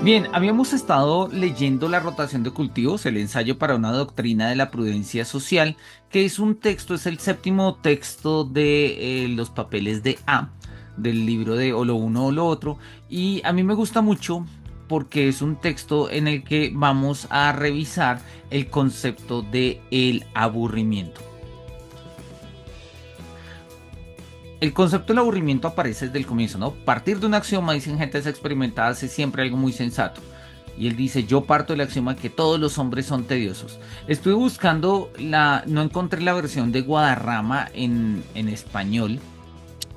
Bien, habíamos estado leyendo La rotación de cultivos, el ensayo para una doctrina de la prudencia social, que es un texto, es el séptimo texto de los papeles de A, del libro de O lo uno o lo otro, y a mí me gusta mucho porque es un texto en el que vamos a revisar el concepto de el aburrimiento. El concepto del aburrimiento aparece desde el comienzo, ¿no? Partir de un axioma, dicen gentes experimentadas, es siempre algo muy sensato. Y él dice, yo parto del axioma que todos los hombres son tediosos. Estuve buscando no encontré la versión de Guadarrama en español,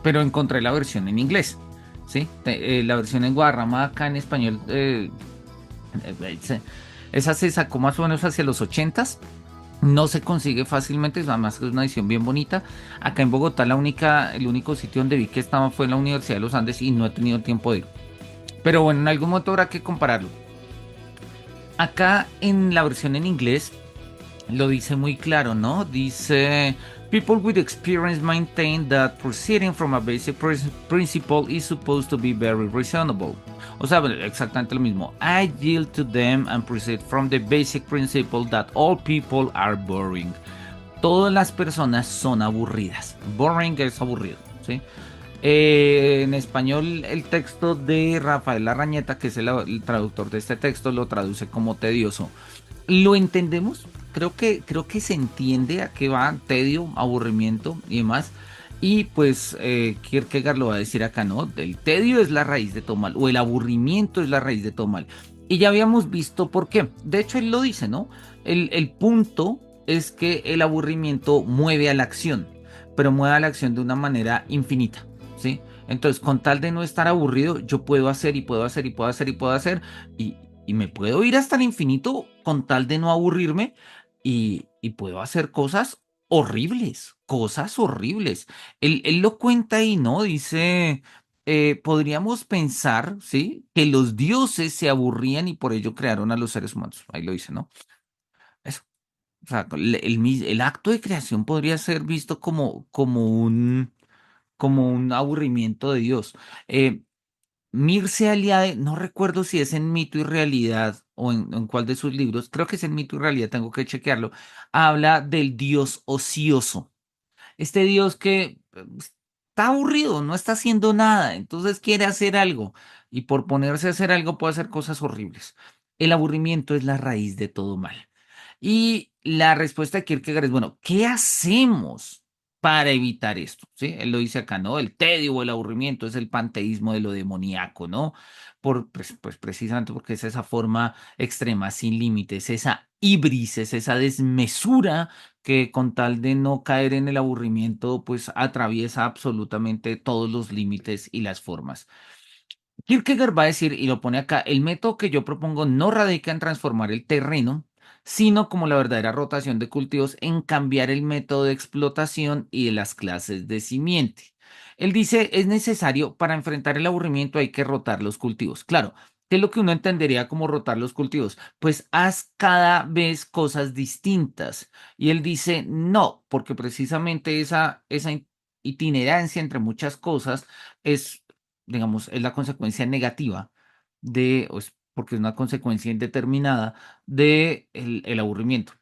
pero encontré la versión en inglés. ¿Sí? La versión en Guadarrama acá en español, esa se sacó más o menos hacia los 80s. No se consigue fácilmente, además que es una edición bien bonita. Acá en Bogotá el único sitio donde vi que estaba fue en la Universidad de los Andes y no he tenido tiempo de ir. Pero bueno, en algún momento habrá que compararlo. Acá en la versión en inglés lo dice muy claro, ¿no? Dice, people with experience maintain that proceeding from a basic principle is supposed to be very reasonable. O sea, bueno, exactamente lo mismo. I yield to them and proceed from the basic principle that all people are boring. Todas las personas son aburridas. Boring es aburrido, ¿sí? En español, el texto de Rafael Larrañeta, que es el traductor de este texto, lo traduce como tedioso. ¿Lo entendemos? Creo que se entiende a qué va tedio, aburrimiento y demás. Y pues Kierkegaard lo va a decir acá, ¿no? El tedio es la raíz de todo mal, o el aburrimiento es la raíz de todo mal. Y ya habíamos visto por qué. De hecho, él lo dice, ¿no? El punto es que el aburrimiento mueve a la acción, pero mueve a la acción de una manera infinita, ¿sí? Entonces, con tal de no estar aburrido, yo puedo hacer y puedo hacer y puedo hacer y puedo hacer, y, y me puedo ir hasta el infinito con tal de no aburrirme y puedo hacer cosas horribles, cosas horribles. Él lo cuenta ahí, ¿no? Dice, podríamos pensar, ¿sí? Que los dioses se aburrían y por ello crearon a los seres humanos. Ahí lo dice, ¿no? Eso. O sea, el acto de creación podría ser visto como un aburrimiento de Dios. Mircea Eliade, no recuerdo si es en Mito y Realidad o en cuál de sus libros, creo que es en Mito y Realidad, tengo que chequearlo, habla del Dios ocioso. Este Dios que está aburrido, no está haciendo nada, entonces quiere hacer algo y por ponerse a hacer algo puede hacer cosas horribles. El aburrimiento es la raíz de todo mal. Y la respuesta de Kierkegaard es, bueno, ¿qué hacemos para evitar esto? ¿Sí? Él lo dice acá, ¿no? El tedio o el aburrimiento es el panteísmo de lo demoníaco, ¿no? Pues precisamente porque es esa forma extrema, sin límites, esa ibris, es esa desmesura que con tal de no caer en el aburrimiento, pues atraviesa absolutamente todos los límites y las formas. Kierkegaard va a decir, y lo pone acá, el método que yo propongo no radica en transformar el terreno, sino como la verdadera rotación de cultivos en cambiar el método de explotación y de las clases de simiente. Él dice, es necesario para enfrentar el aburrimiento hay que rotar los cultivos. Claro, ¿qué es lo que uno entendería como rotar los cultivos? Pues haz cada vez cosas distintas. Y él dice, no, porque precisamente esa itinerancia entre muchas cosas es, digamos, es la consecuencia negativa porque es una consecuencia indeterminada de el aburrimiento.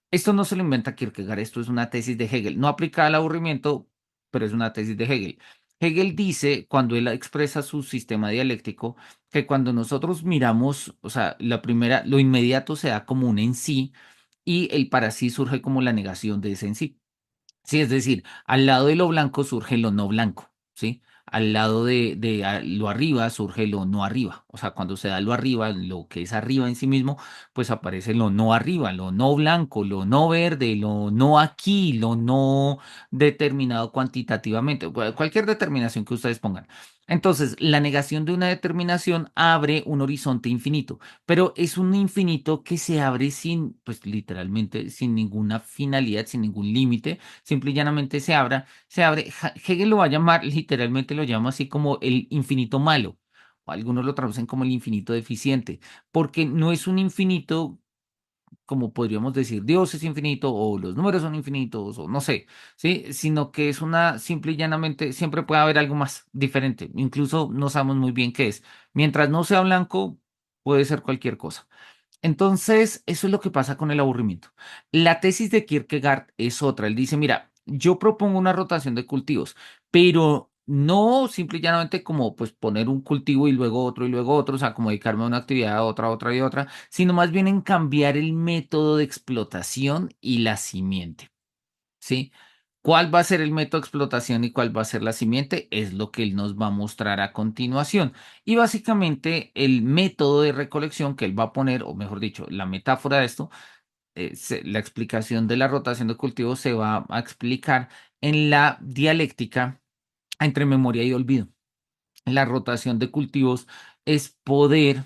Esto no se lo inventa Kierkegaard, esto es una tesis de Hegel, no aplicada al aburrimiento, pero es una tesis de Hegel. Hegel dice, cuando él expresa su sistema dialéctico, que cuando nosotros miramos, o sea, lo inmediato se da como un en sí y el para sí surge como la negación de ese en sí. Sí, es decir, al lado de lo blanco surge lo no blanco, ¿sí? Al lado de lo arriba surge lo no arriba. O sea, cuando se da lo arriba, lo que es arriba en sí mismo, pues aparece lo no arriba, lo no blanco, lo no verde, lo no aquí, lo no determinado cuantitativamente, cualquier determinación que ustedes pongan. Entonces, la negación de una determinación abre un horizonte infinito, pero es un infinito que se abre sin, pues literalmente, sin ninguna finalidad, sin ningún límite, simple y llanamente se abre. Hegel lo va a llamar, literalmente lo llama así como el infinito malo, o algunos lo traducen como el infinito deficiente, porque no es un infinito como podríamos decir, Dios es infinito o los números son infinitos o no sé, ¿sí? Sino que es una simple y llanamente, siempre puede haber algo más diferente, incluso no sabemos muy bien qué es. Mientras no sea blanco, puede ser cualquier cosa. Entonces, eso es lo que pasa con el aburrimiento. La tesis de Kierkegaard es otra. Él dice, mira, yo propongo una rotación de cultivos, pero no simple y llanamente como pues poner un cultivo y luego otro, o sea, como dedicarme a una actividad, a otra, otra y otra, sino más bien en cambiar el método de explotación y la simiente. ¿Sí? ¿Cuál va a ser el método de explotación y cuál va a ser la simiente? Es lo que él nos va a mostrar a continuación. Y básicamente el método de recolección que él va a poner, o mejor dicho, la metáfora de esto, la explicación de la rotación de cultivos se va a explicar en la dialéctica entre memoria y olvido. La rotación de cultivos es poder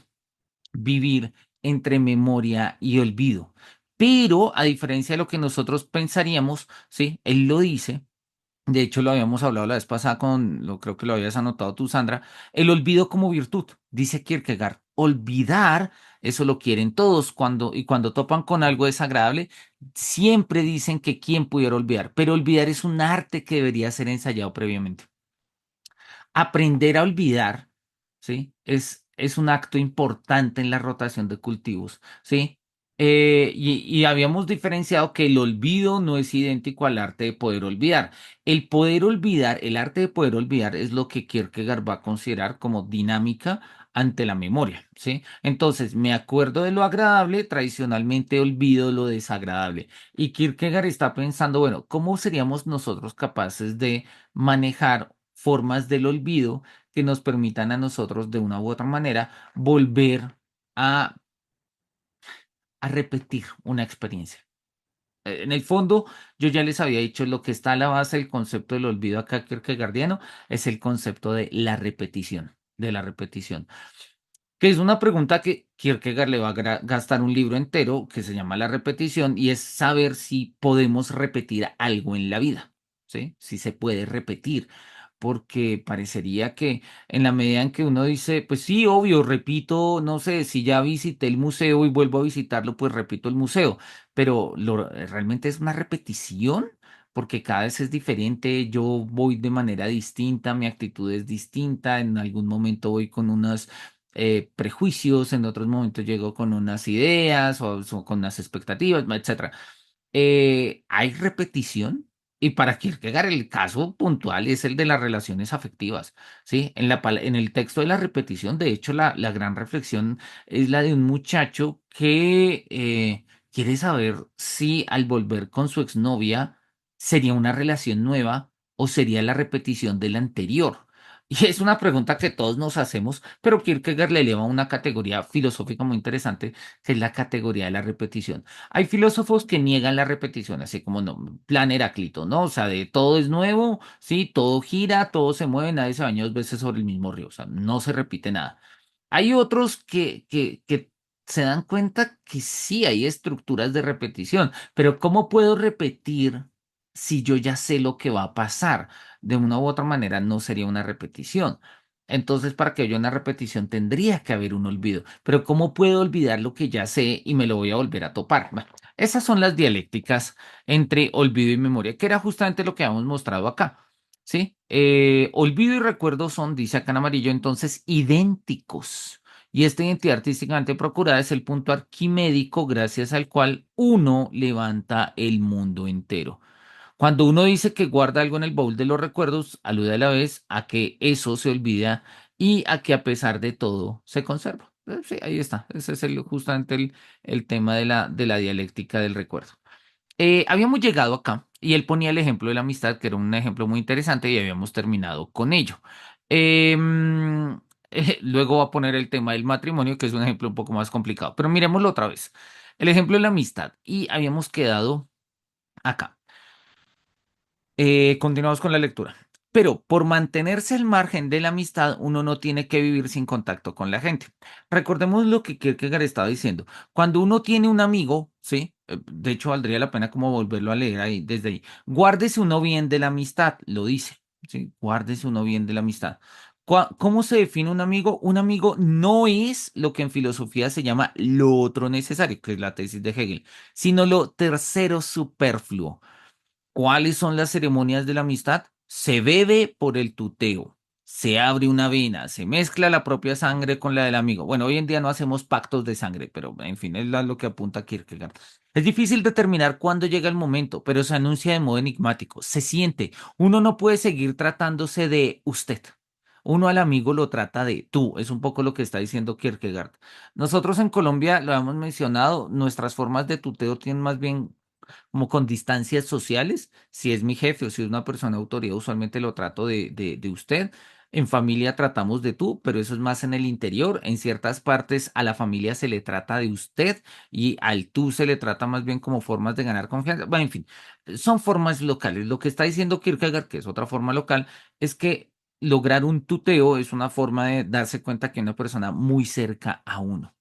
vivir entre memoria y olvido. Pero a diferencia de lo que nosotros pensaríamos, ¿sí? Él lo dice. De hecho, lo habíamos hablado la vez pasada creo que lo habías anotado tú, Sandra, el olvido como virtud, dice Kierkegaard. Olvidar, eso lo quieren todos y cuando topan con algo desagradable, siempre dicen que quién pudiera olvidar, pero olvidar es un arte que debería ser ensayado previamente. Aprender a olvidar, ¿sí? Es un acto importante en la rotación de cultivos, ¿sí? Y habíamos diferenciado que el olvido no es idéntico al arte de poder olvidar. El poder olvidar, el arte de poder olvidar es lo que Kierkegaard va a considerar como dinámica ante la memoria, ¿sí? Entonces, me acuerdo de lo agradable, tradicionalmente olvido lo desagradable. Y Kierkegaard está pensando, bueno, ¿cómo seríamos nosotros capaces de manejar formas del olvido que nos permitan a nosotros de una u otra manera volver a, a repetir una experiencia? En el fondo, yo ya les había dicho, lo que está a la base del concepto del olvido acá kierkegaardiano es el concepto de la repetición, que es una pregunta que Kierkegaard le va a gastar un libro entero que se llama La repetición y es saber si podemos repetir algo en la vida, ¿sí? Si se puede repetir, porque parecería que en la medida en que uno dice, pues sí, obvio, repito, no sé, si ya visité el museo y vuelvo a visitarlo, pues repito el museo, pero realmente es una repetición. Porque cada vez es diferente, yo voy de manera distinta, mi actitud es distinta, en algún momento voy con unas prejuicios, en otros momentos llego con unas ideas o con unas expectativas, etcétera. Hay repetición y para Kierkegaard el caso puntual es el de las relaciones afectivas, ¿sí? En el texto de la repetición, de hecho, la gran reflexión es la de un muchacho que quiere saber si al volver con su exnovia sería una relación nueva o sería la repetición de la anterior. Y es una pregunta que todos nos hacemos, pero Kierkegaard le eleva a una categoría filosófica muy interesante, que es la categoría de la repetición. Hay filósofos que niegan la repetición, así como no, plan Heráclito, ¿no? O sea, de todo es nuevo, sí, todo gira, todo se mueve, nadie se baña dos veces sobre el mismo río, o sea, no se repite nada. Hay otros que se dan cuenta que sí hay estructuras de repetición, pero ¿cómo puedo repetir si yo ya sé lo que va a pasar? De una u otra manera no sería una repetición. Entonces, para que haya una repetición tendría que haber un olvido. Pero ¿cómo puedo olvidar lo que ya sé y me lo voy a volver a topar? Bueno, esas son las dialécticas entre olvido y memoria, que era justamente lo que habíamos mostrado acá. ¿Sí? Olvido y recuerdo son, dice acá en amarillo, entonces idénticos. Y esta identidad artísticamente procurada es el punto arquimédico gracias al cual uno levanta el mundo entero. Cuando uno dice que guarda algo en el baúl de los recuerdos, alude a la vez a que eso se olvida y a que a pesar de todo se conserva. Sí, ahí está. Ese es justamente el tema de la dialéctica del recuerdo. Habíamos llegado acá y él ponía el ejemplo de la amistad, que era un ejemplo muy interesante y habíamos terminado con ello. Em, luego va a poner el tema del matrimonio, que es un ejemplo un poco más complicado, pero miremoslo otra vez. El ejemplo de la amistad y habíamos quedado acá. Continuamos con la lectura. Pero por mantenerse al margen de la amistad, uno no tiene que vivir sin contacto con la gente. Recordemos lo que Kierkegaard estaba diciendo. Cuando uno tiene un amigo, ¿sí? De hecho, valdría la pena como volverlo a leer ahí, desde ahí. Guárdese uno bien de la amistad, lo dice, ¿sí? Guárdese uno bien de la amistad. ¿Cómo se define un amigo? Un amigo no es lo que en filosofía se llama lo otro necesario, que es la tesis de Hegel, sino lo tercero superfluo. ¿Cuáles son las ceremonias de la amistad? Se bebe por el tuteo, se abre una vena, se mezcla la propia sangre con la del amigo. Bueno, hoy en día no hacemos pactos de sangre, pero en fin, es lo que apunta Kierkegaard. Es difícil determinar cuándo llega el momento, pero se anuncia de modo enigmático. Se siente. Uno no puede seguir tratándose de usted. Uno al amigo lo trata de tú. Es un poco lo que está diciendo Kierkegaard. Nosotros en Colombia, lo hemos mencionado, nuestras formas de tuteo tienen más bien como con distancias sociales. Si es mi jefe o si es una persona de autoridad, usualmente lo trato de usted. En familia tratamos de tú, pero eso es más en el interior. En ciertas partes a la familia se le trata de usted y al tú se le trata más bien como formas de ganar confianza. Bueno, en fin, son formas locales. Lo que está diciendo Kierkegaard, que es otra forma local, es que lograr un tuteo es una forma de darse cuenta que hay una persona muy cerca a uno.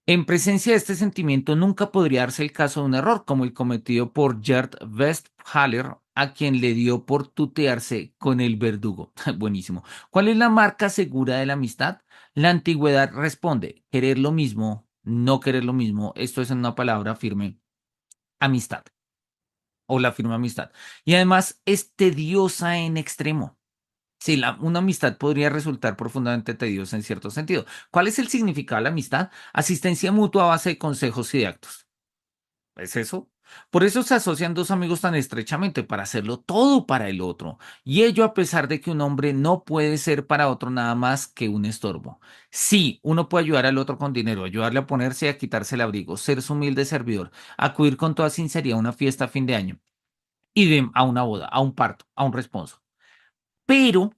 En presencia de este sentimiento nunca podría darse el caso de un error, como el cometido por Gerd Westphaler, a quien le dio por tutearse con el verdugo. Buenísimo. ¿Cuál es la marca segura de la amistad? La antigüedad responde, querer lo mismo, no querer lo mismo. Esto es en una palabra firme, amistad o la firme amistad. Y además es tediosa en extremo. Sí, una amistad podría resultar profundamente tediosa en cierto sentido. ¿Cuál es el significado de la amistad? Asistencia mutua a base de consejos y de actos. ¿Es eso? Por eso se asocian dos amigos tan estrechamente, para hacerlo todo para el otro. Y ello a pesar de que un hombre no puede ser para otro nada más que un estorbo. Sí, uno puede ayudar al otro con dinero, ayudarle a ponerse y a quitarse el abrigo, ser su humilde servidor, acudir con toda sinceridad a una fiesta a fin de año, a una boda, a un parto, a un responso. Pero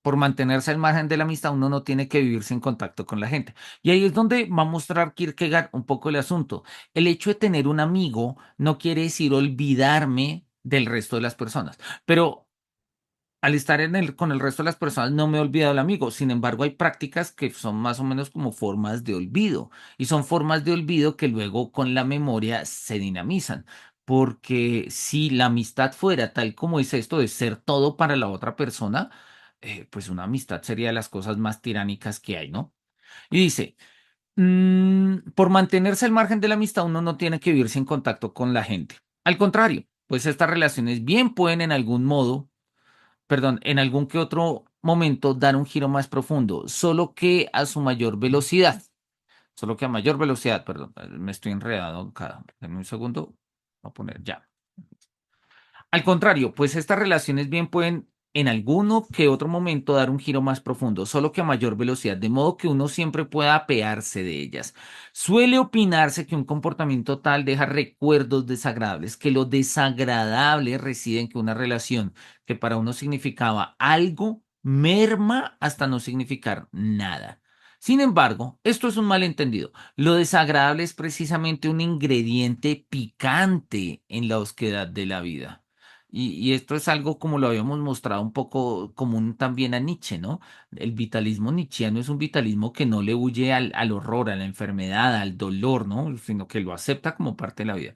por mantenerse al margen de la amistad, uno no tiene que vivirse en contacto con la gente. Y ahí es donde va a mostrar Kierkegaard un poco el asunto. El hecho de tener un amigo no quiere decir olvidarme del resto de las personas, pero al estar con el resto de las personas no me he olvidado del amigo. Sin embargo, hay prácticas que son más o menos como formas de olvido y son formas de olvido que luego con la memoria se dinamizan. Porque si la amistad fuera tal como es esto de ser todo para la otra persona, pues una amistad sería de las cosas más tiránicas que hay, ¿no? Y dice, por mantenerse al margen de la amistad, uno no tiene que vivir sin contacto con la gente. Al contrario, pues estas relaciones bien pueden en algún modo, perdón, en algún que otro momento dar un giro más profundo, solo que a su mayor velocidad, solo que a mayor velocidad, perdón, me estoy enredado acá. Dame un segundo, voy a poner ya. Al contrario, pues estas relaciones bien pueden en alguno que otro momento dar un giro más profundo, solo que a mayor velocidad, de modo que uno siempre pueda apearse de ellas. Suele opinarse que un comportamiento tal deja recuerdos desagradables, que lo desagradable reside en que una relación que para uno significaba algo merma hasta no significar nada. Sin embargo, esto es un malentendido. Lo desagradable es precisamente un ingrediente picante en la osquedad de la vida. Y esto es algo como lo habíamos mostrado un poco común también a Nietzsche, ¿no? El vitalismo nietzscheano es un vitalismo que no le huye al horror, a la enfermedad, al dolor, ¿no? Sino que lo acepta como parte de la vida.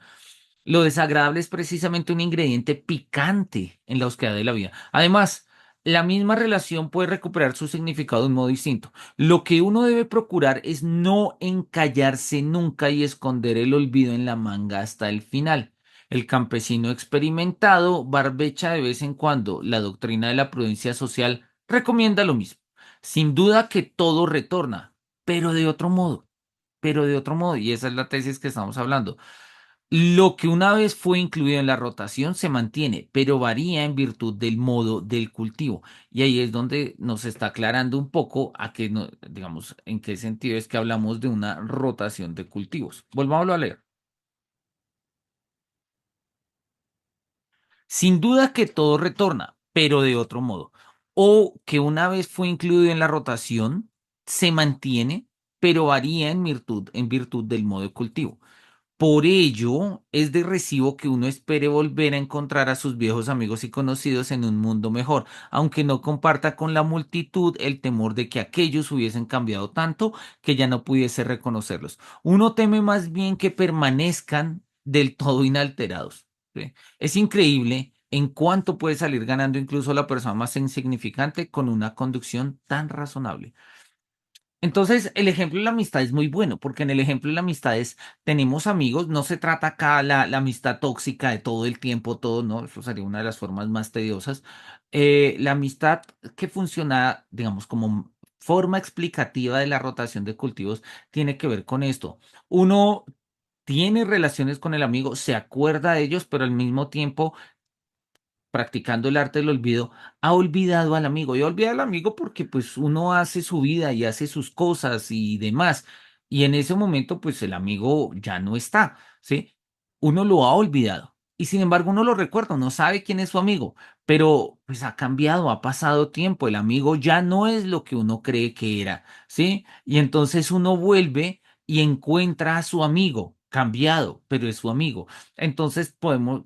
Lo desagradable es precisamente un ingrediente picante en la búsqueda de la vida. Además, la misma relación puede recuperar su significado de un modo distinto. Lo que uno debe procurar es no encallarse nunca y esconder el olvido en la manga hasta el final. El campesino experimentado barbecha de vez en cuando. La doctrina de la prudencia social recomienda lo mismo. Sin duda que todo retorna, pero de otro modo, y esa es la tesis que estamos hablando. Lo que una vez fue incluido en la rotación se mantiene, pero varía en virtud del modo del cultivo. Y ahí es donde nos está aclarando un poco a qué, digamos, en qué sentido es que hablamos de una rotación de cultivos. Volvámoslo a leer. Sin duda que todo retorna, pero de otro modo. O que una vez fue incluido en la rotación, se mantiene, pero varía en virtud del modo de cultivo. Por ello, es de recibo que uno espere volver a encontrar a sus viejos amigos y conocidos en un mundo mejor, aunque no comparta con la multitud el temor de que aquellos hubiesen cambiado tanto que ya no pudiese reconocerlos. Uno teme más bien que permanezcan del todo inalterados. ¿Sí? Es increíble en cuánto puede salir ganando incluso la persona más insignificante con una conducción tan razonable. Entonces, el ejemplo de la amistad es muy bueno, porque en el ejemplo de la amistad es, tenemos amigos, no se trata acá la amistad tóxica de todo el tiempo, todo, ¿no? Eso sería una de las formas más tediosas. La amistad que funciona, digamos, como forma explicativa de la rotación de cultivos, tiene que ver con esto. Uno tiene relaciones con el amigo, se acuerda de ellos, pero al mismo tiempo practicando el arte del olvido, ha olvidado al amigo. Y olvida al amigo porque pues uno hace su vida y hace sus cosas y demás. Y en ese momento pues el amigo ya no está, ¿sí? Uno lo ha olvidado. Y sin embargo uno lo recuerda, uno sabe quién es su amigo, pero pues ha cambiado, ha pasado tiempo, el amigo ya no es lo que uno cree que era, ¿sí? Y entonces uno vuelve y encuentra a su amigo cambiado, pero es su amigo. Entonces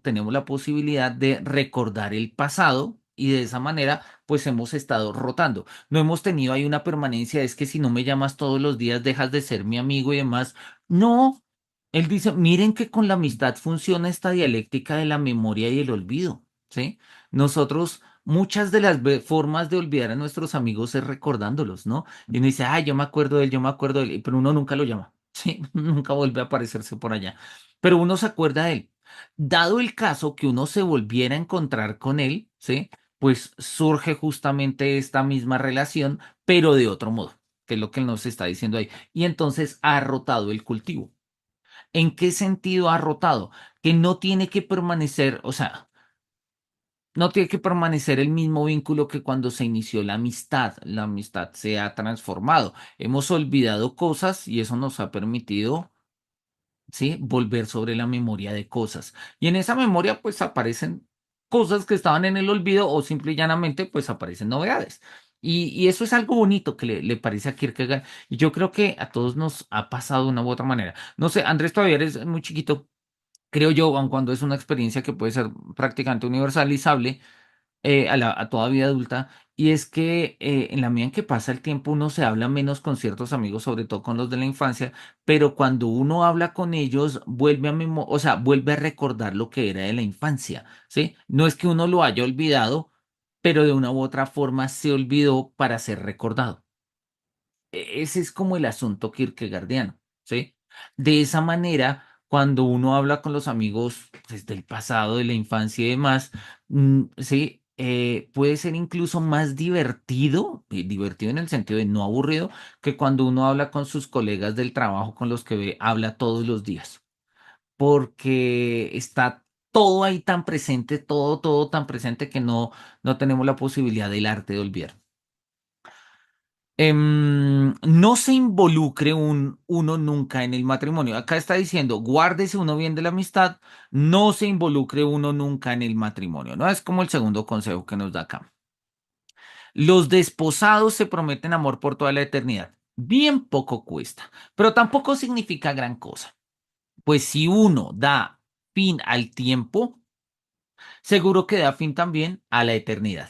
tenemos la posibilidad de recordar el pasado y de esa manera pues hemos estado rotando. No hemos tenido ahí una permanencia, es que si no me llamas todos los días dejas de ser mi amigo y demás. No, él dice, miren que con la amistad funciona esta dialéctica de la memoria y el olvido, ¿sí? Nosotros... Muchas de las formas de olvidar a nuestros amigos es recordándolos, ¿no? Y uno dice, ay, yo me acuerdo de él, yo me acuerdo de él, pero uno nunca lo llama, ¿sí? Nunca vuelve a aparecerse por allá, pero uno se acuerda de él. Dado el caso que uno se volviera a encontrar con él, ¿sí? Pues surge justamente esta misma relación, pero de otro modo, que es lo que él nos está diciendo ahí. Y entonces ha rotado el cultivo. ¿En qué sentido ha rotado? Que no tiene que permanecer, o sea, no tiene que permanecer el mismo vínculo que cuando se inició la amistad. La amistad se ha transformado. Hemos olvidado cosas y eso nos ha permitido, ¿sí? Volver sobre la memoria de cosas. Y en esa memoria pues aparecen cosas que estaban en el olvido o simple y llanamente pues aparecen novedades. Y eso es algo bonito que le parece a Kierkegaard. Y yo creo que a todos nos ha pasado de una u otra manera. No sé, Andrés todavía es muy chiquito, creo yo, aun cuando es una experiencia que puede ser prácticamente universalizable a toda vida adulta, y es que en la medida en que pasa el tiempo uno se habla menos con ciertos amigos, sobre todo con los de la infancia, pero cuando uno habla con ellos vuelve o sea, vuelve a recordar lo que era de la infancia, ¿sí? No es que uno lo haya olvidado, pero de una u otra forma se olvidó para ser recordado. Ese es como el asunto kierkegaardiano, ¿sí? De esa manera, cuando uno habla con los amigos pues, del pasado, de la infancia y demás, sí, puede ser incluso más divertido, divertido en el sentido de no aburrido, que cuando uno habla con sus colegas del trabajo con los que habla todos los días, porque está todo ahí tan presente, todo tan presente que no tenemos la posibilidad del arte de olvidar. No se involucre uno nunca en el matrimonio. Acá está diciendo, guárdese uno bien de la amistad, no se involucre uno nunca en el matrimonio, ¿no? Es como el segundo consejo que nos da acá. Los desposados se prometen amor por toda la eternidad. Bien poco cuesta, pero tampoco significa gran cosa. Pues si uno da fin al tiempo, seguro que da fin también a la eternidad.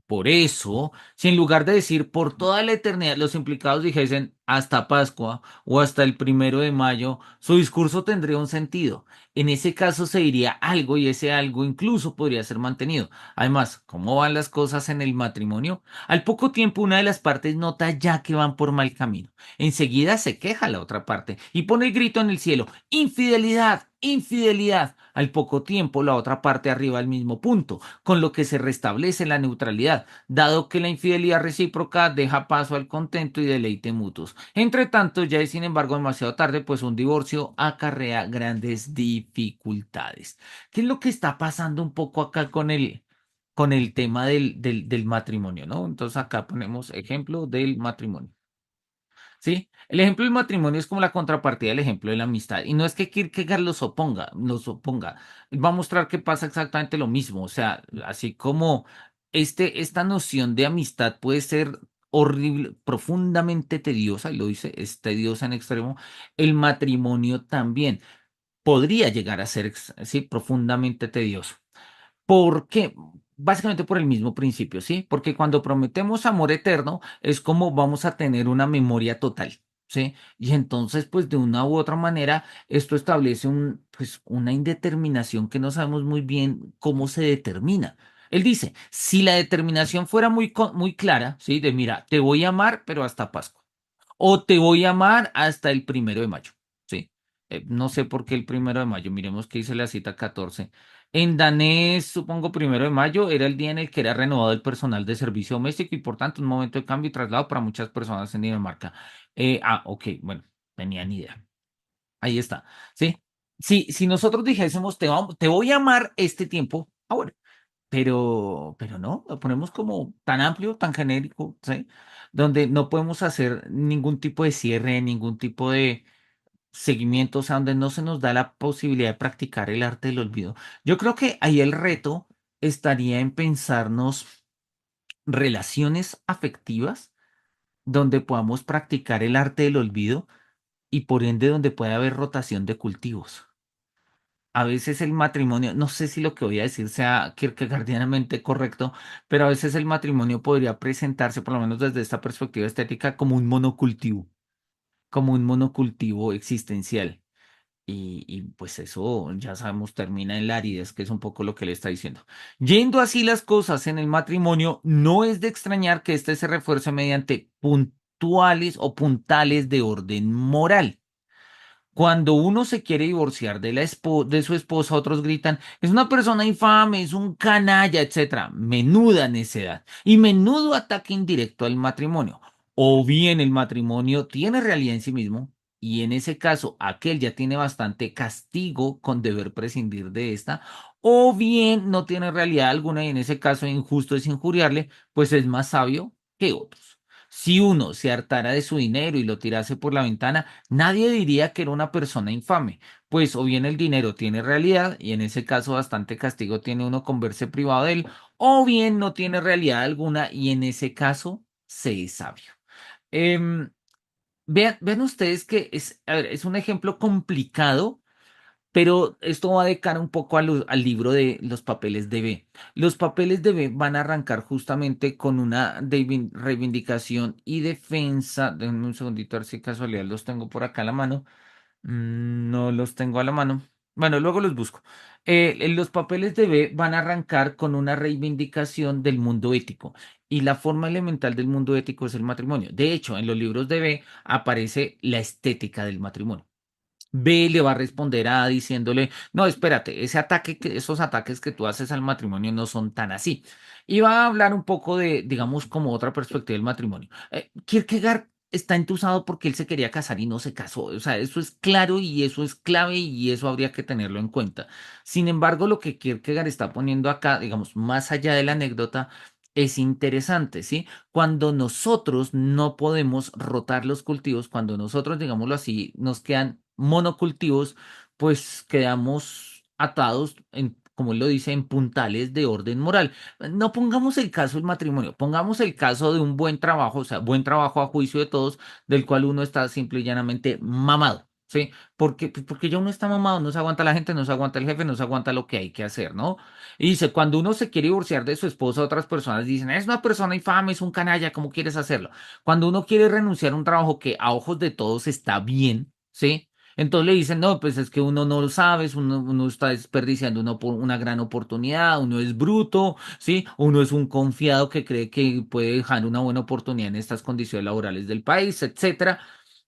Por eso, si en lugar de decir por toda la eternidad, los implicados dijesen hasta Pascua o hasta el 1 de mayo, su discurso tendría un sentido. En ese caso se diría algo y ese algo incluso podría ser mantenido. Además, ¿cómo van las cosas en el matrimonio? Al poco tiempo una de las partes nota ya que van por mal camino. Enseguida se queja la otra parte y pone el grito en el cielo, infidelidad, infidelidad. Al poco tiempo la otra parte arriba al mismo punto, con lo que se restablece la neutralidad, dado que la infidelidad recíproca deja paso al contento y deleite mutuos. Entre tanto, ya es sin embargo demasiado tarde, pues un divorcio acarrea grandes dificultades. ¿Qué es lo que está pasando un poco acá con el tema del matrimonio, ¿no? Entonces acá ponemos ejemplo del matrimonio. ¿Sí? El ejemplo del matrimonio es como la contrapartida del ejemplo de la amistad. Y no es que Kierkegaard los oponga. Él va a mostrar que pasa exactamente lo mismo. O sea, así como esta noción de amistad puede ser horrible, profundamente tediosa, y lo dice, es tediosa en extremo, el matrimonio también podría llegar a ser, sí, profundamente tedioso. ¿Por qué? Básicamente por el mismo principio, ¿sí? Porque cuando prometemos amor eterno es como vamos a tener una memoria total, ¿sí? Y entonces, pues de una u otra manera, esto establece pues, una indeterminación que no sabemos muy bien cómo se determina. Él dice, si la determinación fuera muy clara, ¿sí? De mira, te voy a amar, pero hasta Pascua. o te voy a amar hasta el 1 de mayo. Sí. No sé por qué el 1 de mayo. Miremos qué dice la cita 14. En danés, supongo 1 de mayo era el día en el que era renovado el personal de servicio doméstico y por tanto un momento de cambio y traslado para muchas personas en Dinamarca. Ok, bueno, tenía ni idea. Ahí está. Sí. Si nosotros dijésemos te voy a amar este tiempo, bueno, pero no, lo ponemos como tan amplio, tan genérico, ¿sí? Donde no podemos hacer ningún tipo de cierre, ningún tipo de seguimiento, o sea, donde no se nos da la posibilidad de practicar el arte del olvido. Yo creo que ahí el reto estaría en pensarnos relaciones afectivas donde podamos practicar el arte del olvido y por ende donde pueda haber rotación de cultivos. A veces el matrimonio, no sé si lo que voy a decir sea kierkegaardianamente correcto, pero a veces el matrimonio podría presentarse, por lo menos desde esta perspectiva estética, como un monocultivo existencial. Y pues eso, ya sabemos, termina en la aridez, que es un poco lo que le está diciendo. Yendo así las cosas en el matrimonio, no es de extrañar que este se refuerce mediante puntuales o puntales de orden moral. Cuando uno se quiere divorciar de su esposa, otros gritan, es una persona infame, es un canalla, etcétera. Menuda necedad y menudo ataque indirecto al matrimonio. O bien el matrimonio tiene realidad en sí mismo y en ese caso aquel ya tiene bastante castigo con deber prescindir de esta, o bien no tiene realidad alguna y en ese caso injusto es injuriarle, pues es más sabio que otros. Si uno se hartara de su dinero y lo tirase por la ventana, nadie diría que era una persona infame, pues o bien el dinero tiene realidad y en ese caso bastante castigo tiene uno con verse privado de él, o bien no tiene realidad alguna y en ese caso se es sabio. Em, vean ustedes que es, a ver, es un ejemplo complicado, pero esto va de cara un poco al libro de los papeles de B. Los papeles de B van a arrancar justamente con una reivindicación y defensa. Denme un segundito a ver si casualidad los tengo por acá a la mano. No los tengo a la mano. Bueno, luego los busco. Los papeles de B van a arrancar con una reivindicación del mundo ético. Y la forma elemental del mundo ético es el matrimonio. De hecho, en los libros de B aparece la estética del matrimonio. B le va a responder a diciéndole, no, espérate, esos ataques que tú haces al matrimonio no son tan así. Y va a hablar un poco de, digamos, como otra perspectiva del matrimonio. Kierkegaard está entusado porque él se quería casar y no se casó. O sea, eso es claro y eso es clave y eso habría que tenerlo en cuenta. Sin embargo, lo que Kierkegaard está poniendo acá, digamos, más allá de la anécdota, es interesante, ¿sí? Cuando nosotros no podemos rotar los cultivos, cuando nosotros, digámoslo así, nos quedan monocultivos, pues quedamos atados, como él lo dice, en puntales de orden moral. No pongamos el caso del matrimonio, pongamos el caso de un buen trabajo, o sea, buen trabajo a juicio de todos, del cual uno está simple y llanamente mamado. ¿Sí? Porque ya uno está mamado, no se aguanta la gente, no se aguanta el jefe, no se aguanta lo que hay que hacer, ¿no? Y dice, cuando uno se quiere divorciar de su esposa, otras personas dicen, es una persona infame, es un canalla, ¿cómo quieres hacerlo? Cuando uno quiere renunciar a un trabajo que a ojos de todos está bien, ¿sí? Entonces le dicen, no, pues es que uno no lo sabe, uno está desperdiciando una gran oportunidad, uno es bruto, ¿sí? Uno es un confiado que cree que puede dejar una buena oportunidad en estas condiciones laborales del país, etcétera.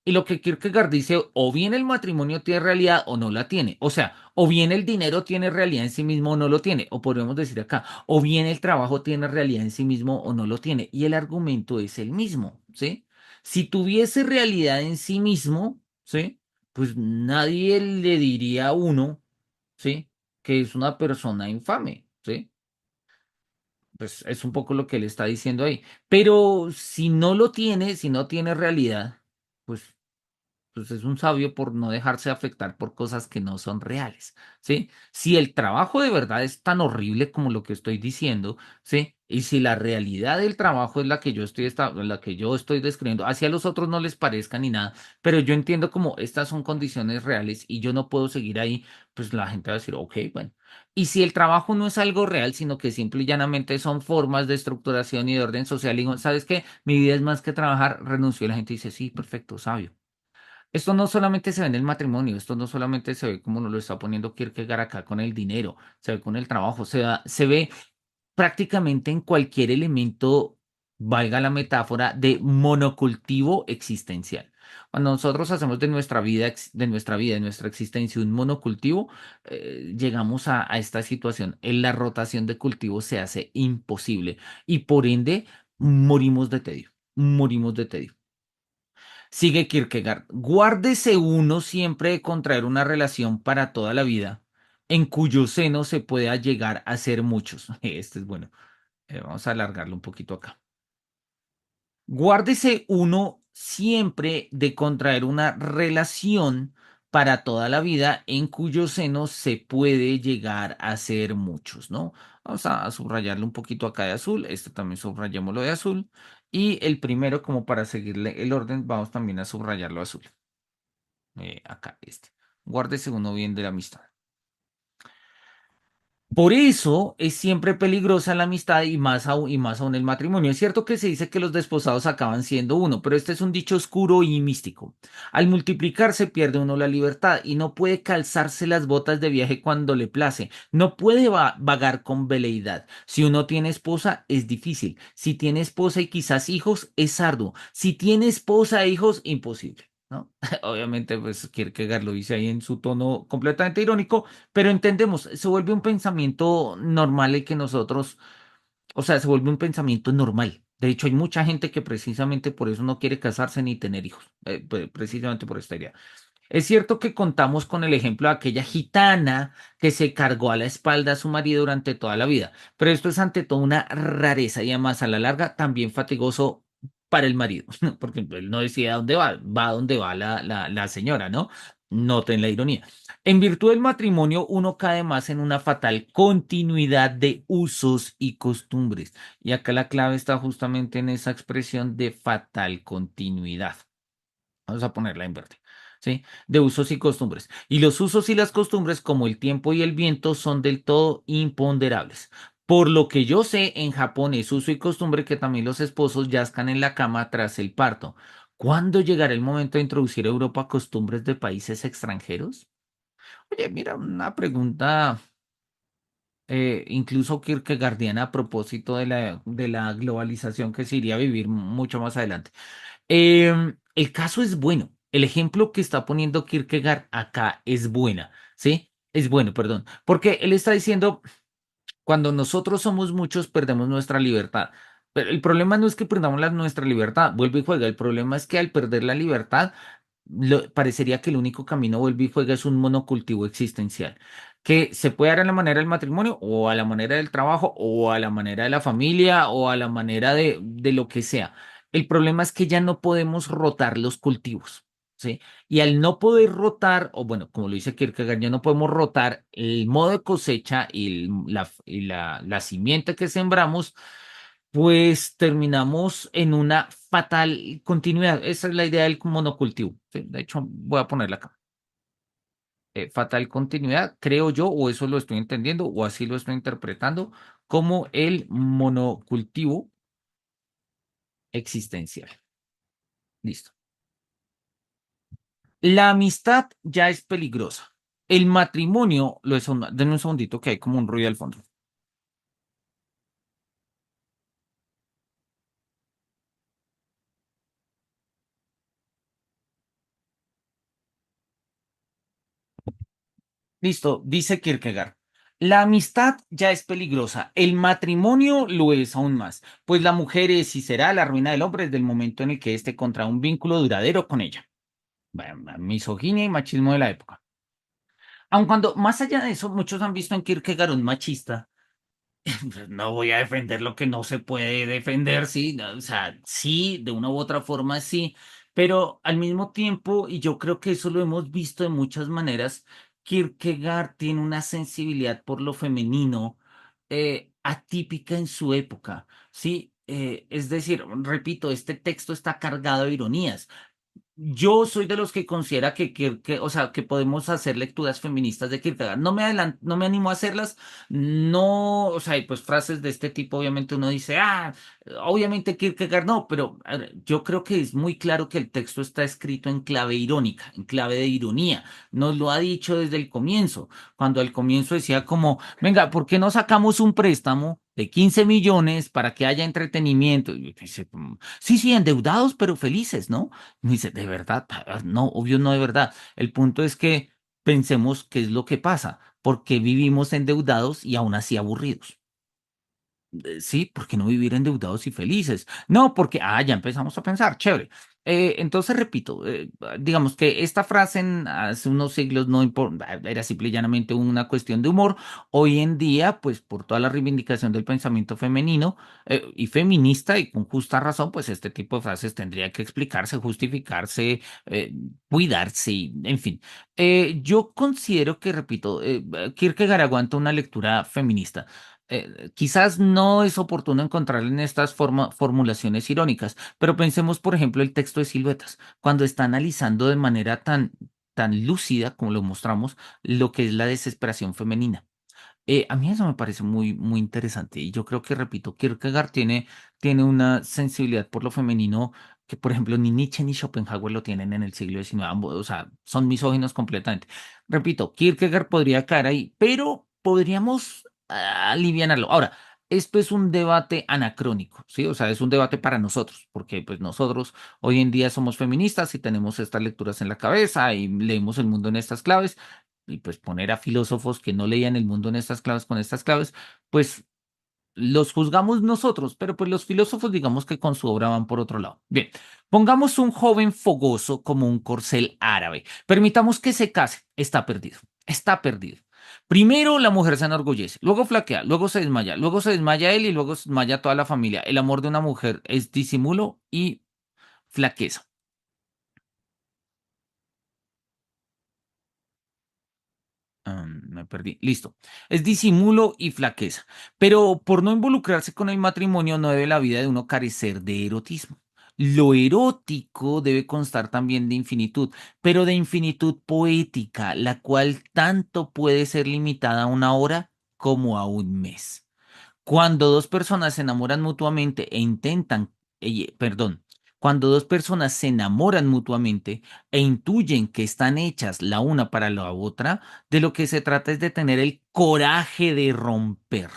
Y lo que Kierkegaard dice, o bien el matrimonio tiene realidad o no la tiene. O sea, o bien el dinero tiene realidad en sí mismo o no lo tiene. O podríamos decir acá, o bien el trabajo tiene realidad en sí mismo o no lo tiene. Y el argumento es el mismo, ¿sí? Si tuviese realidad en sí mismo, ¿sí? Pues nadie le diría a uno, ¿sí? Que es una persona infame, ¿sí? Pues es un poco lo que él está diciendo ahí. Pero si no lo tiene, si no tiene realidad, pues es un sabio por no dejarse afectar por cosas que no son reales, ¿sí? Si el trabajo de verdad es tan horrible como lo que estoy diciendo, ¿sí? Y si la realidad del trabajo es la que yo estoy describiendo, hacia los otros no les parezca ni nada, pero yo entiendo como estas son condiciones reales y yo no puedo seguir ahí, pues la gente va a decir, ok, bueno. Y si el trabajo no es algo real, sino que simple y llanamente son formas de estructuración y de orden social, y digo, ¿sabes qué? Mi vida es más que trabajar, renuncio y la gente dice, sí, perfecto, sabio. Esto no solamente se ve en el matrimonio, esto no solamente se ve como nos lo está poniendo Kierkegaard acá con el dinero, se ve con el trabajo, se ve prácticamente en cualquier elemento, valga la metáfora, de monocultivo existencial. Cuando nosotros hacemos de nuestra vida, de nuestra existencia, un monocultivo, llegamos a esta situación. En la rotación de cultivos se hace imposible y por ende morimos de tedio, morimos de tedio. Sigue Kierkegaard. Guárdese uno siempre de contraer una relación para toda la vida, en cuyo seno se pueda llegar a ser muchos. Este es bueno. Vamos a alargarlo un poquito acá. Guárdese uno siempre de contraer una relación para toda la vida en cuyo seno se puede llegar a ser muchos, ¿no? Vamos a subrayarlo un poquito acá de azul, este también subrayémoslo de azul, y el primero, como para seguirle el orden, vamos también a subrayarlo azul. Acá, este. Guárdese uno bien de la amistad. Por eso es siempre peligrosa la amistad y más aún el matrimonio. Es cierto que se dice que los desposados acaban siendo uno, pero este es un dicho oscuro y místico. Al multiplicarse pierde uno la libertad y no puede calzarse las botas de viaje cuando le place. No puede vagar con veleidad. Si uno tiene esposa, es difícil. Si tiene esposa y quizás hijos, es arduo. Si tiene esposa e hijos, imposible. ¿No? Obviamente, pues Kierkegaard lo dice ahí en su tono completamente irónico, pero entendemos, se vuelve un pensamiento normal el que nosotros, o sea, se vuelve un pensamiento normal. De hecho, hay mucha gente que precisamente por eso no quiere casarse ni tener hijos, precisamente por esta idea. Es cierto que contamos con el ejemplo de aquella gitana que se cargó a la espalda a su marido durante toda la vida, pero esto es ante todo una rareza y además a la larga también fatigoso para el marido, porque él no decide a dónde va a dónde va la señora, ¿no? Noten la ironía. En virtud del matrimonio, uno cae más en una fatal continuidad de usos y costumbres. Y acá la clave está justamente en esa expresión de fatal continuidad. Vamos a ponerla en verde. ¿Sí? De usos y costumbres. Y los usos y las costumbres, como el tiempo y el viento, son del todo imponderables. Por lo que yo sé, en Japón es uso y costumbre que también los esposos yazcan en la cama tras el parto. ¿Cuándo llegará el momento de introducir a Europa costumbres de países extranjeros? Oye, mira, una pregunta incluso kierkegaardiana a propósito de la globalización que se iría a vivir mucho más adelante. El caso es bueno. El ejemplo que está poniendo Kierkegaard acá es buena, ¿sí? Es bueno, perdón. Porque él está diciendo, cuando nosotros somos muchos, perdemos nuestra libertad. Pero el problema no es que perdamos nuestra libertad, vuelve y juega. El problema es que al perder la libertad, parecería que el único camino vuelve y juega es un monocultivo existencial, que se puede dar a la manera del matrimonio o a la manera del trabajo o a la manera de la familia o a la manera de lo que sea. El problema es que ya no podemos rotar los cultivos. ¿Sí? Y al no poder rotar, o bueno, como lo dice Kierkegaard, ya no podemos rotar el modo de cosecha y la simiente que sembramos, pues terminamos en una fatal continuidad. Esa es la idea del monocultivo. ¿Sí? De hecho, voy a ponerla acá. Fatal continuidad, creo yo, o eso lo estoy entendiendo, o así lo estoy interpretando, como el monocultivo existencial. Listo. La amistad ya es peligrosa. El matrimonio lo es aún más. Denme un segundito que hay como un ruido al fondo. Listo, dice Kierkegaard. La amistad ya es peligrosa, el matrimonio lo es aún más, pues la mujer es y será la ruina del hombre desde el momento en el que éste contrae un vínculo duradero con ella. Bueno, misoginia y machismo de la época. Aun cuando, más allá de eso, muchos han visto en Kierkegaard un machista. Pues no voy a defender lo que no se puede defender, sí, no, o sea, sí, de una u otra forma sí, pero al mismo tiempo, y yo creo que eso lo hemos visto de muchas maneras, Kierkegaard tiene una sensibilidad por lo femenino atípica en su época, sí, es decir, repito, este texto está cargado de ironías. Yo soy de los que considera o sea, que podemos hacer lecturas feministas de Kierkegaard. No me animo a hacerlas. No, o sea, y pues frases de este tipo, obviamente uno dice, obviamente Kierkegaard no, pero a ver, yo creo que es muy claro que el texto está escrito en clave irónica, en clave de ironía. Nos lo ha dicho desde el comienzo, cuando al comienzo decía como, venga, ¿por qué no sacamos un préstamo? de 15 millones para que haya entretenimiento. Y dice, sí, sí, endeudados, pero felices, ¿no? Y dice, ¿de verdad? No, obvio no de verdad. El punto es que pensemos qué es lo que pasa, porque vivimos endeudados y aún así aburridos. Sí, ¿por qué no vivir endeudados y felices? No, porque, ya empezamos a pensar, chévere. Entonces, repito, digamos que esta frase hace unos siglos no era simple y llanamente una cuestión de humor. Hoy en día, pues por toda la reivindicación del pensamiento femenino y feminista, y con justa razón, pues este tipo de frases tendría que explicarse, justificarse, cuidarse, en fin. Yo considero que, repito, Kierkegaard aguanta una lectura feminista. Quizás no es oportuno encontrar en estas formulaciones irónicas, pero pensemos, por ejemplo, el texto de Siluetas, cuando está analizando de manera tan lúcida como lo mostramos lo que es la desesperación femenina. A mí eso me parece muy interesante y yo creo que, repito, Kierkegaard tiene una sensibilidad por lo femenino que, por ejemplo, ni Nietzsche ni Schopenhauer lo tienen en el siglo XIX, ambos, o sea, son misóginos completamente. Repito, Kierkegaard podría caer ahí, pero podríamos alivianarlo. Ahora, esto es un debate anacrónico, ¿sí? O sea, es un debate para nosotros, porque pues nosotros hoy en día somos feministas y tenemos estas lecturas en la cabeza y leemos el mundo en estas claves y pues poner a filósofos que no leían el mundo en estas claves con estas claves, pues los juzgamos nosotros, pero pues los filósofos digamos que con su obra van por otro lado. Bien, pongamos un joven fogoso como un corcel árabe. Permitamos que se case. Está perdido. Está perdido. Primero la mujer se enorgullece, luego flaquea, luego se desmaya él y luego se desmaya toda la familia. El amor de una mujer es disimulo y flaqueza. Me perdí. Listo. Es disimulo y flaqueza. Pero por no involucrarse con el matrimonio no debe la vida de uno carecer de erotismo. Lo erótico debe constar también de infinitud, pero de infinitud poética, la cual tanto puede ser limitada a una hora como a un mes. Cuando dos personas se enamoran mutuamente e intentan, perdón, cuando dos personas se enamoran mutuamente e intuyen que están hechas la una para la otra, de lo que se trata es de tener el coraje de romper,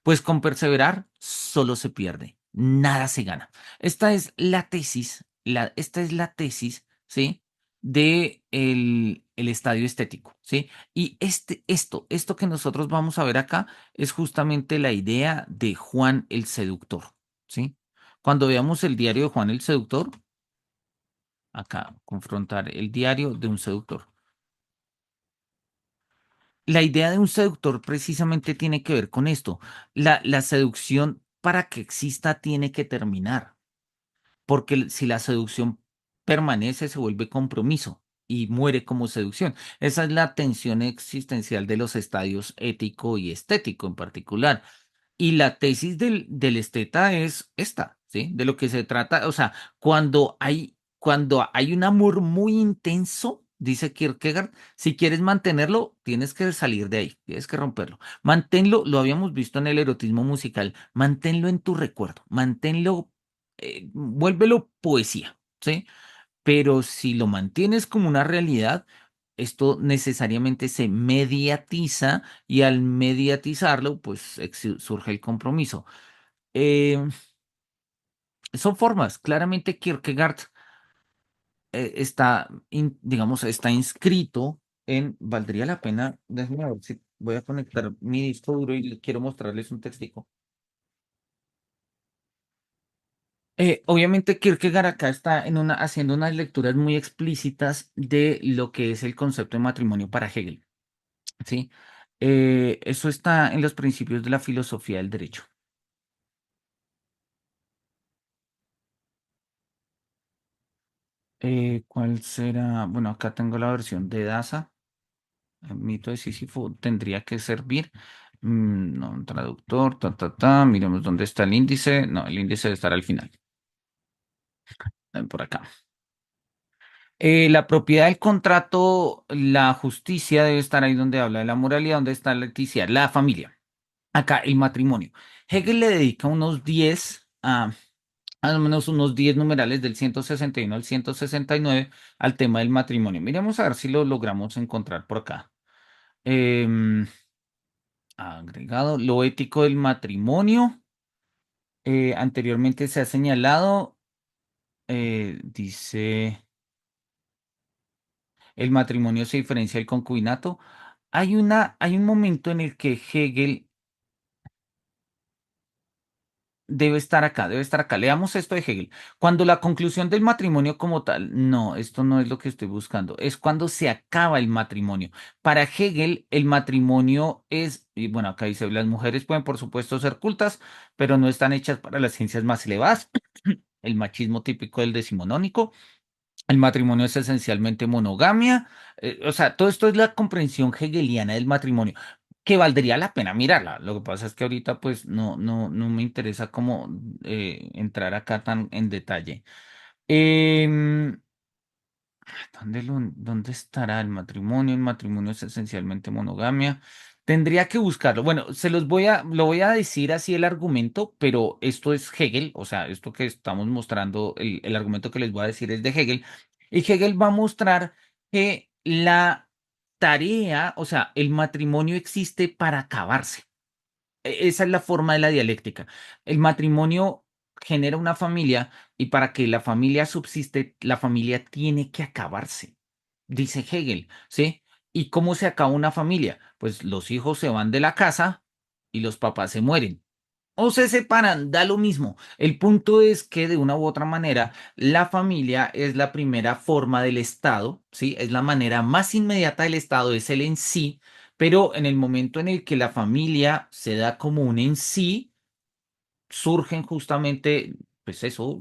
pues con perseverar solo se pierde, nada se gana. Esta es la tesis, esta es la tesis, ¿sí? De el estadio estético, ¿sí? Y esto que nosotros vamos a ver acá es justamente la idea de Juan el Seductor, ¿sí? Cuando veamos el diario de Juan el Seductor, acá, confrontar el diario de un seductor. La idea de un seductor precisamente tiene que ver con esto. La seducción, para que exista, tiene que terminar, porque si la seducción permanece, se vuelve compromiso y muere como seducción. Esa es la tensión existencial de los estadios ético y estético en particular. Y la tesis del esteta es esta, ¿sí? De lo que se trata, o sea, cuando hay un amor muy intenso, dice Kierkegaard, si quieres mantenerlo, tienes que salir de ahí, tienes que romperlo. Manténlo, lo habíamos visto en el erotismo musical, manténlo en tu recuerdo, manténlo, vuélvelo poesía, ¿sí? Pero si lo mantienes como una realidad, esto necesariamente se mediatiza y al mediatizarlo, pues surge el compromiso. Eh, Son formas. Claramente Kierkegaard digamos, está inscrito valdría la pena, déjame ver si voy a conectar mi disco duro y quiero mostrarles un textico. Obviamente Kierkegaard acá está haciendo unas lecturas muy explícitas de lo que es el concepto de matrimonio para Hegel, ¿sí? Eso está en los principios de la filosofía del derecho. ¿Cuál será? Bueno, acá tengo la versión de Daza. El mito de Sísifo tendría que servir. No, un traductor, Miremos dónde está el índice. No, el índice debe estar al final. Por acá. La propiedad del contrato, la justicia debe estar ahí donde habla de la moralidad, donde está Leticia, la familia. Acá, el matrimonio. Hegel le dedica unos 10 al menos unos 10 numerales del 161 al 169 al tema del matrimonio. Miremos a ver si lo logramos encontrar por acá. Em, Agregado, lo ético del matrimonio. Anteriormente se ha señalado, dice, el matrimonio se diferencia del concubinato. Hay un momento en el que Hegel debe estar acá, debe estar acá. Leamos esto de Hegel. Cuando la conclusión del matrimonio como tal, no, esto no es lo que estoy buscando, es cuando se acaba el matrimonio. Para Hegel, el matrimonio es, y bueno, acá dice, las mujeres pueden por supuesto ser cultas, pero no están hechas para las ciencias más elevadas. El machismo típico del decimonónico. El matrimonio es esencialmente monogamia. O sea, todo esto es la comprensión hegeliana del matrimonio, que valdría la pena mirarla. Lo que pasa es que ahorita pues no me interesa como entrar acá tan en detalle. Em, ¿Dónde estará el matrimonio? El matrimonio es esencialmente monogamia. Tendría que buscarlo. Bueno, lo voy a decir así el argumento, pero esto es Hegel, o sea, esto que estamos mostrando, el argumento que les voy a decir es de Hegel. Y Hegel va a mostrar que la tarea, o sea, el matrimonio existe para acabarse. Esa es la forma de la dialéctica. El matrimonio genera una familia y para que la familia subsiste, la familia tiene que acabarse, dice Hegel, ¿sí? ¿Y cómo se acaba una familia? Pues los hijos se van de la casa y los papás se mueren. O se separan, da lo mismo. El punto es que de una u otra manera, la familia es la primera forma del Estado, ¿sí? Es la manera más inmediata del Estado, es el en sí, pero en el momento en el que la familia se da como un en sí, surgen justamente, pues eso,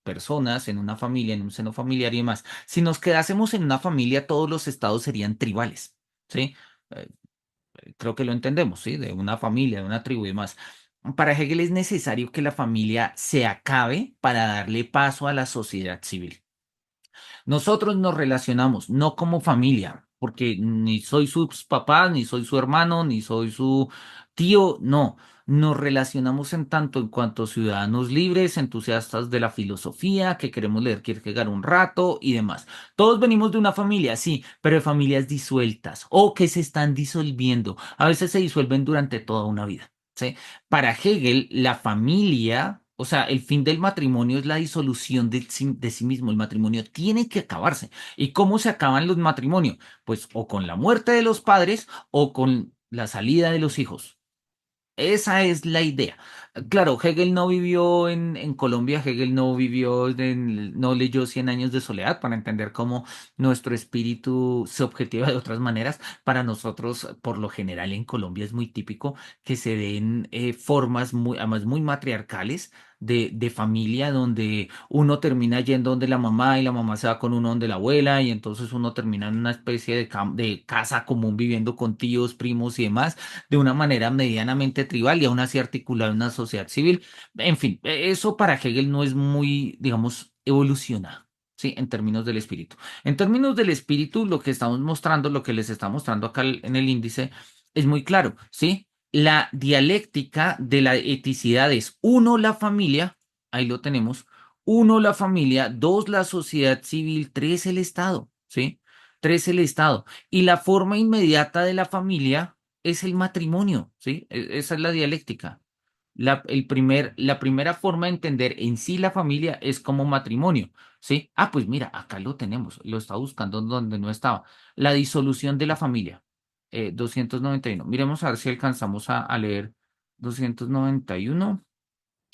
personas en una familia, en un seno familiar y demás. Si nos quedásemos en una familia, todos los estados serían tribales, ¿sí? Eh, Creo que lo entendemos, ¿sí? De una familia, de una tribu y demás. Para Hegel es necesario que la familia se acabe para darle paso a la sociedad civil. Nosotros nos relacionamos no como familia, porque ni soy sus papás, ni soy su hermano, ni soy su tío, no. Nos relacionamos en tanto en cuanto ciudadanos libres, entusiastas de la filosofía, que queremos leer Kierkegaard un rato y demás. Todos venimos de una familia, sí, pero de familias disueltas o que se están disolviendo. A veces se disuelven durante toda una vida. ¿Sí? Para Hegel, la familia, o sea, el fin del matrimonio es la disolución de sí mismo. El matrimonio tiene que acabarse. ¿Y cómo se acaban los matrimonios? Pues o con la muerte de los padres o con la salida de los hijos. Esa es la idea. Claro, Hegel no vivió en Colombia, Hegel no leyó Cien años de soledad para entender cómo nuestro espíritu se objetiva de otras maneras. Para nosotros, por lo general en Colombia es muy típico que se den formas muy, además muy matriarcales de familia donde uno termina yendo donde la mamá y la mamá se va con uno donde la abuela y entonces uno termina en una especie de casa común viviendo con tíos, primos y demás de una manera medianamente tribal y aún así articular una sociedad civil. En fin, eso para Hegel no es muy, digamos, evolucionado. Sí, en términos del espíritu. En términos del espíritu, lo que estamos mostrando, lo que les está mostrando acá en el índice, es muy claro, ¿sí? La dialéctica de la eticidad es, uno, la familia, ahí lo tenemos, uno, la familia, dos, la sociedad civil, tres, el Estado, ¿sí? Tres, el Estado. Y la forma inmediata de la familia es el matrimonio, ¿sí? Esa es la dialéctica. La primera forma de entender en sí la familia es como matrimonio, ¿sí? Ah, pues mira, acá lo tenemos, lo estaba buscando donde no estaba. La disolución de la familia, 291. Miremos a ver si alcanzamos a leer 291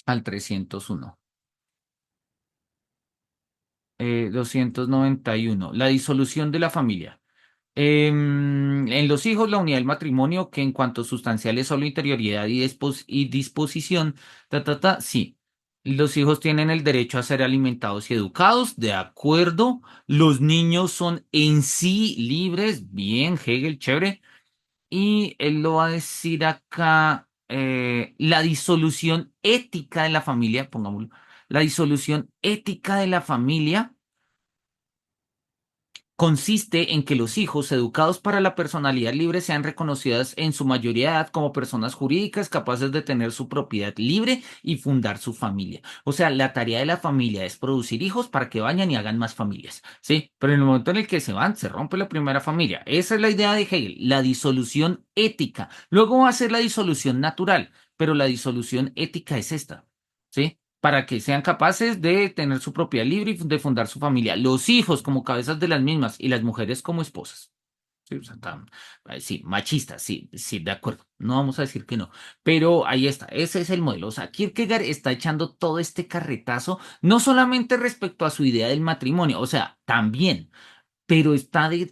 al 301. 291. La disolución de la familia. En los hijos, la unidad del matrimonio, que en cuanto sustancial es solo interioridad y disposición, sí. Los hijos tienen el derecho a ser alimentados y educados, de acuerdo. Los niños son en sí libres, bien, Hegel, chévere. Y él lo va a decir acá, la disolución ética de la familia, pongámoslo, la disolución ética de la familia consiste en que los hijos educados para la personalidad libre sean reconocidas en su mayoría de edad como personas jurídicas capaces de tener su propiedad libre y fundar su familia. O sea, la tarea de la familia es producir hijos para que vayan y hagan más familias, ¿sí? Pero en el momento en el que se van, se rompe la primera familia. Esa es la idea de Hegel, la disolución ética. Luego va a ser la disolución natural, pero la disolución ética es esta, ¿sí? Para que sean capaces de tener su propiedad libre y de fundar su familia. Los hijos como cabezas de las mismas y las mujeres como esposas. Sí, o sea, sí, machistas, sí, sí, de acuerdo. No vamos a decir que no. Pero ahí está, ese es el modelo. O sea, Kierkegaard está echando todo este carretazo, no solamente respecto a su idea del matrimonio, o sea, también, pero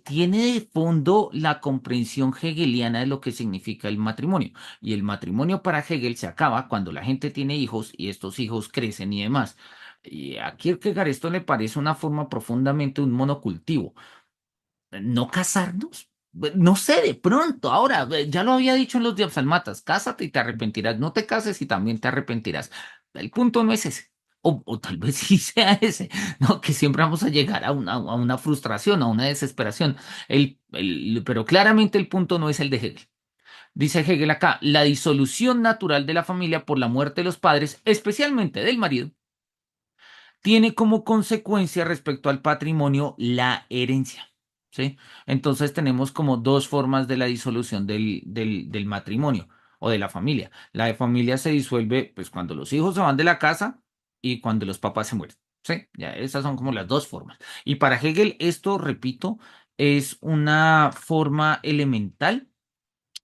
tiene de fondo la comprensión hegeliana de lo que significa el matrimonio. Y el matrimonio para Hegel se acaba cuando la gente tiene hijos y estos hijos crecen y demás. Y a Kierkegaard esto le parece una forma profundamente un monocultivo. ¿No casarnos? No sé, de pronto, ahora, ya lo había dicho en los Diapsalmatas, cásate y te arrepentirás, no te cases y también te arrepentirás. El punto no es ese. O tal vez sí sea ese, ¿no? Que siempre vamos a llegar a una frustración, a una desesperación. Pero claramente el punto no es el de Hegel. Dice Hegel acá, la disolución natural de la familia por la muerte de los padres, especialmente del marido, tiene como consecuencia respecto al patrimonio la herencia. ¿Sí? Entonces tenemos como dos formas de la disolución del matrimonio o de la familia. La de familia se disuelve pues cuando los hijos se van de la casa y cuando los papás se mueren. ¿Sí? Ya, esas son como las dos formas. Y para Hegel esto, repito, es una forma elemental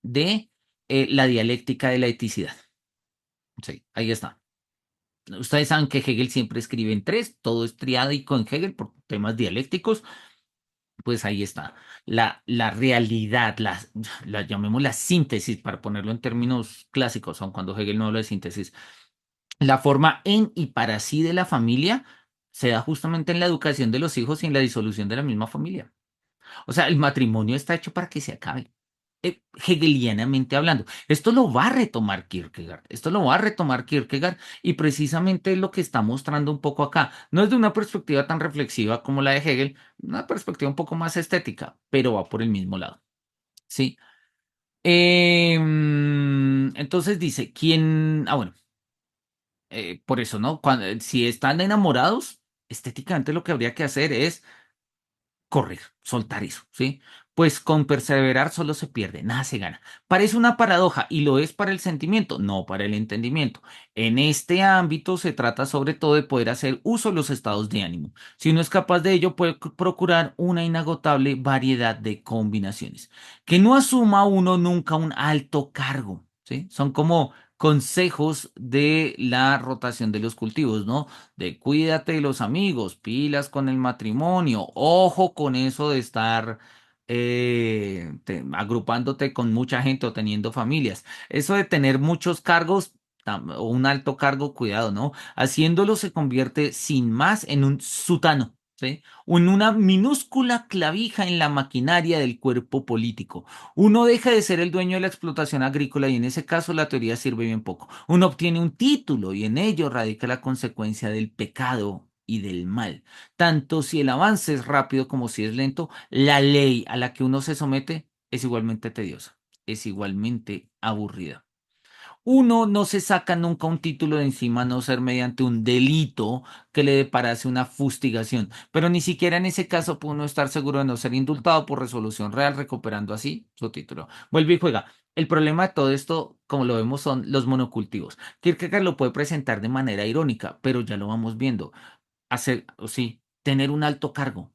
de la dialéctica de la eticidad. Sí, ahí está. Ustedes saben que Hegel siempre escribe en tres, todo es triádico en Hegel por temas dialécticos, pues ahí está. La realidad, llamemos la síntesis, para ponerlo en términos clásicos, aun cuando Hegel no habla de síntesis, la forma en y para sí de la familia se da justamente en la educación de los hijos y en la disolución de la misma familia. O sea, el matrimonio está hecho para que se acabe, hegelianamente hablando. Esto lo va a retomar Kierkegaard, esto lo va a retomar Kierkegaard y precisamente es lo que está mostrando un poco acá. No es de una perspectiva tan reflexiva como la de Hegel, una perspectiva un poco más estética, pero va por el mismo lado. Sí. Entonces dice, bueno, por eso, ¿no? Si están enamorados, estéticamente lo que habría que hacer es correr, soltar eso, ¿sí? Pues con perseverar solo se pierde, nada se gana. Parece una paradoja y lo es para el sentimiento, no para el entendimiento. En este ámbito se trata sobre todo de poder hacer uso de los estados de ánimo. Si uno es capaz de ello, puede procurar una inagotable variedad de combinaciones. Que no asuma uno nunca un alto cargo, ¿sí? Son como consejos de la rotación de los cultivos, ¿no? De cuídate de los amigos, pilas con el matrimonio, ojo con eso de estar agrupándote con mucha gente o teniendo familias. Eso de tener muchos cargos o un alto cargo, cuidado, ¿no? Haciéndolo se convierte sin más en un sutano. ¿Sí? O en una minúscula clavija en la maquinaria del cuerpo político. Uno deja de ser el dueño de la explotación agrícola y en ese caso la teoría sirve bien poco. Uno obtiene un título y en ello radica la consecuencia del pecado y del mal. Tanto si el avance es rápido como si es lento, la ley a la que uno se somete es igualmente tediosa, es igualmente aburrida. Uno no se saca nunca un título de encima a no ser mediante un delito que le deparase una fustigación, pero ni siquiera en ese caso puede uno estar seguro de no ser indultado por resolución real, recuperando así su título. Vuelve y juega. El problema de todo esto, como lo vemos, son los monocultivos. Kierkegaard lo puede presentar de manera irónica, pero ya lo vamos viendo. Hacer, o sí, tener un alto cargo,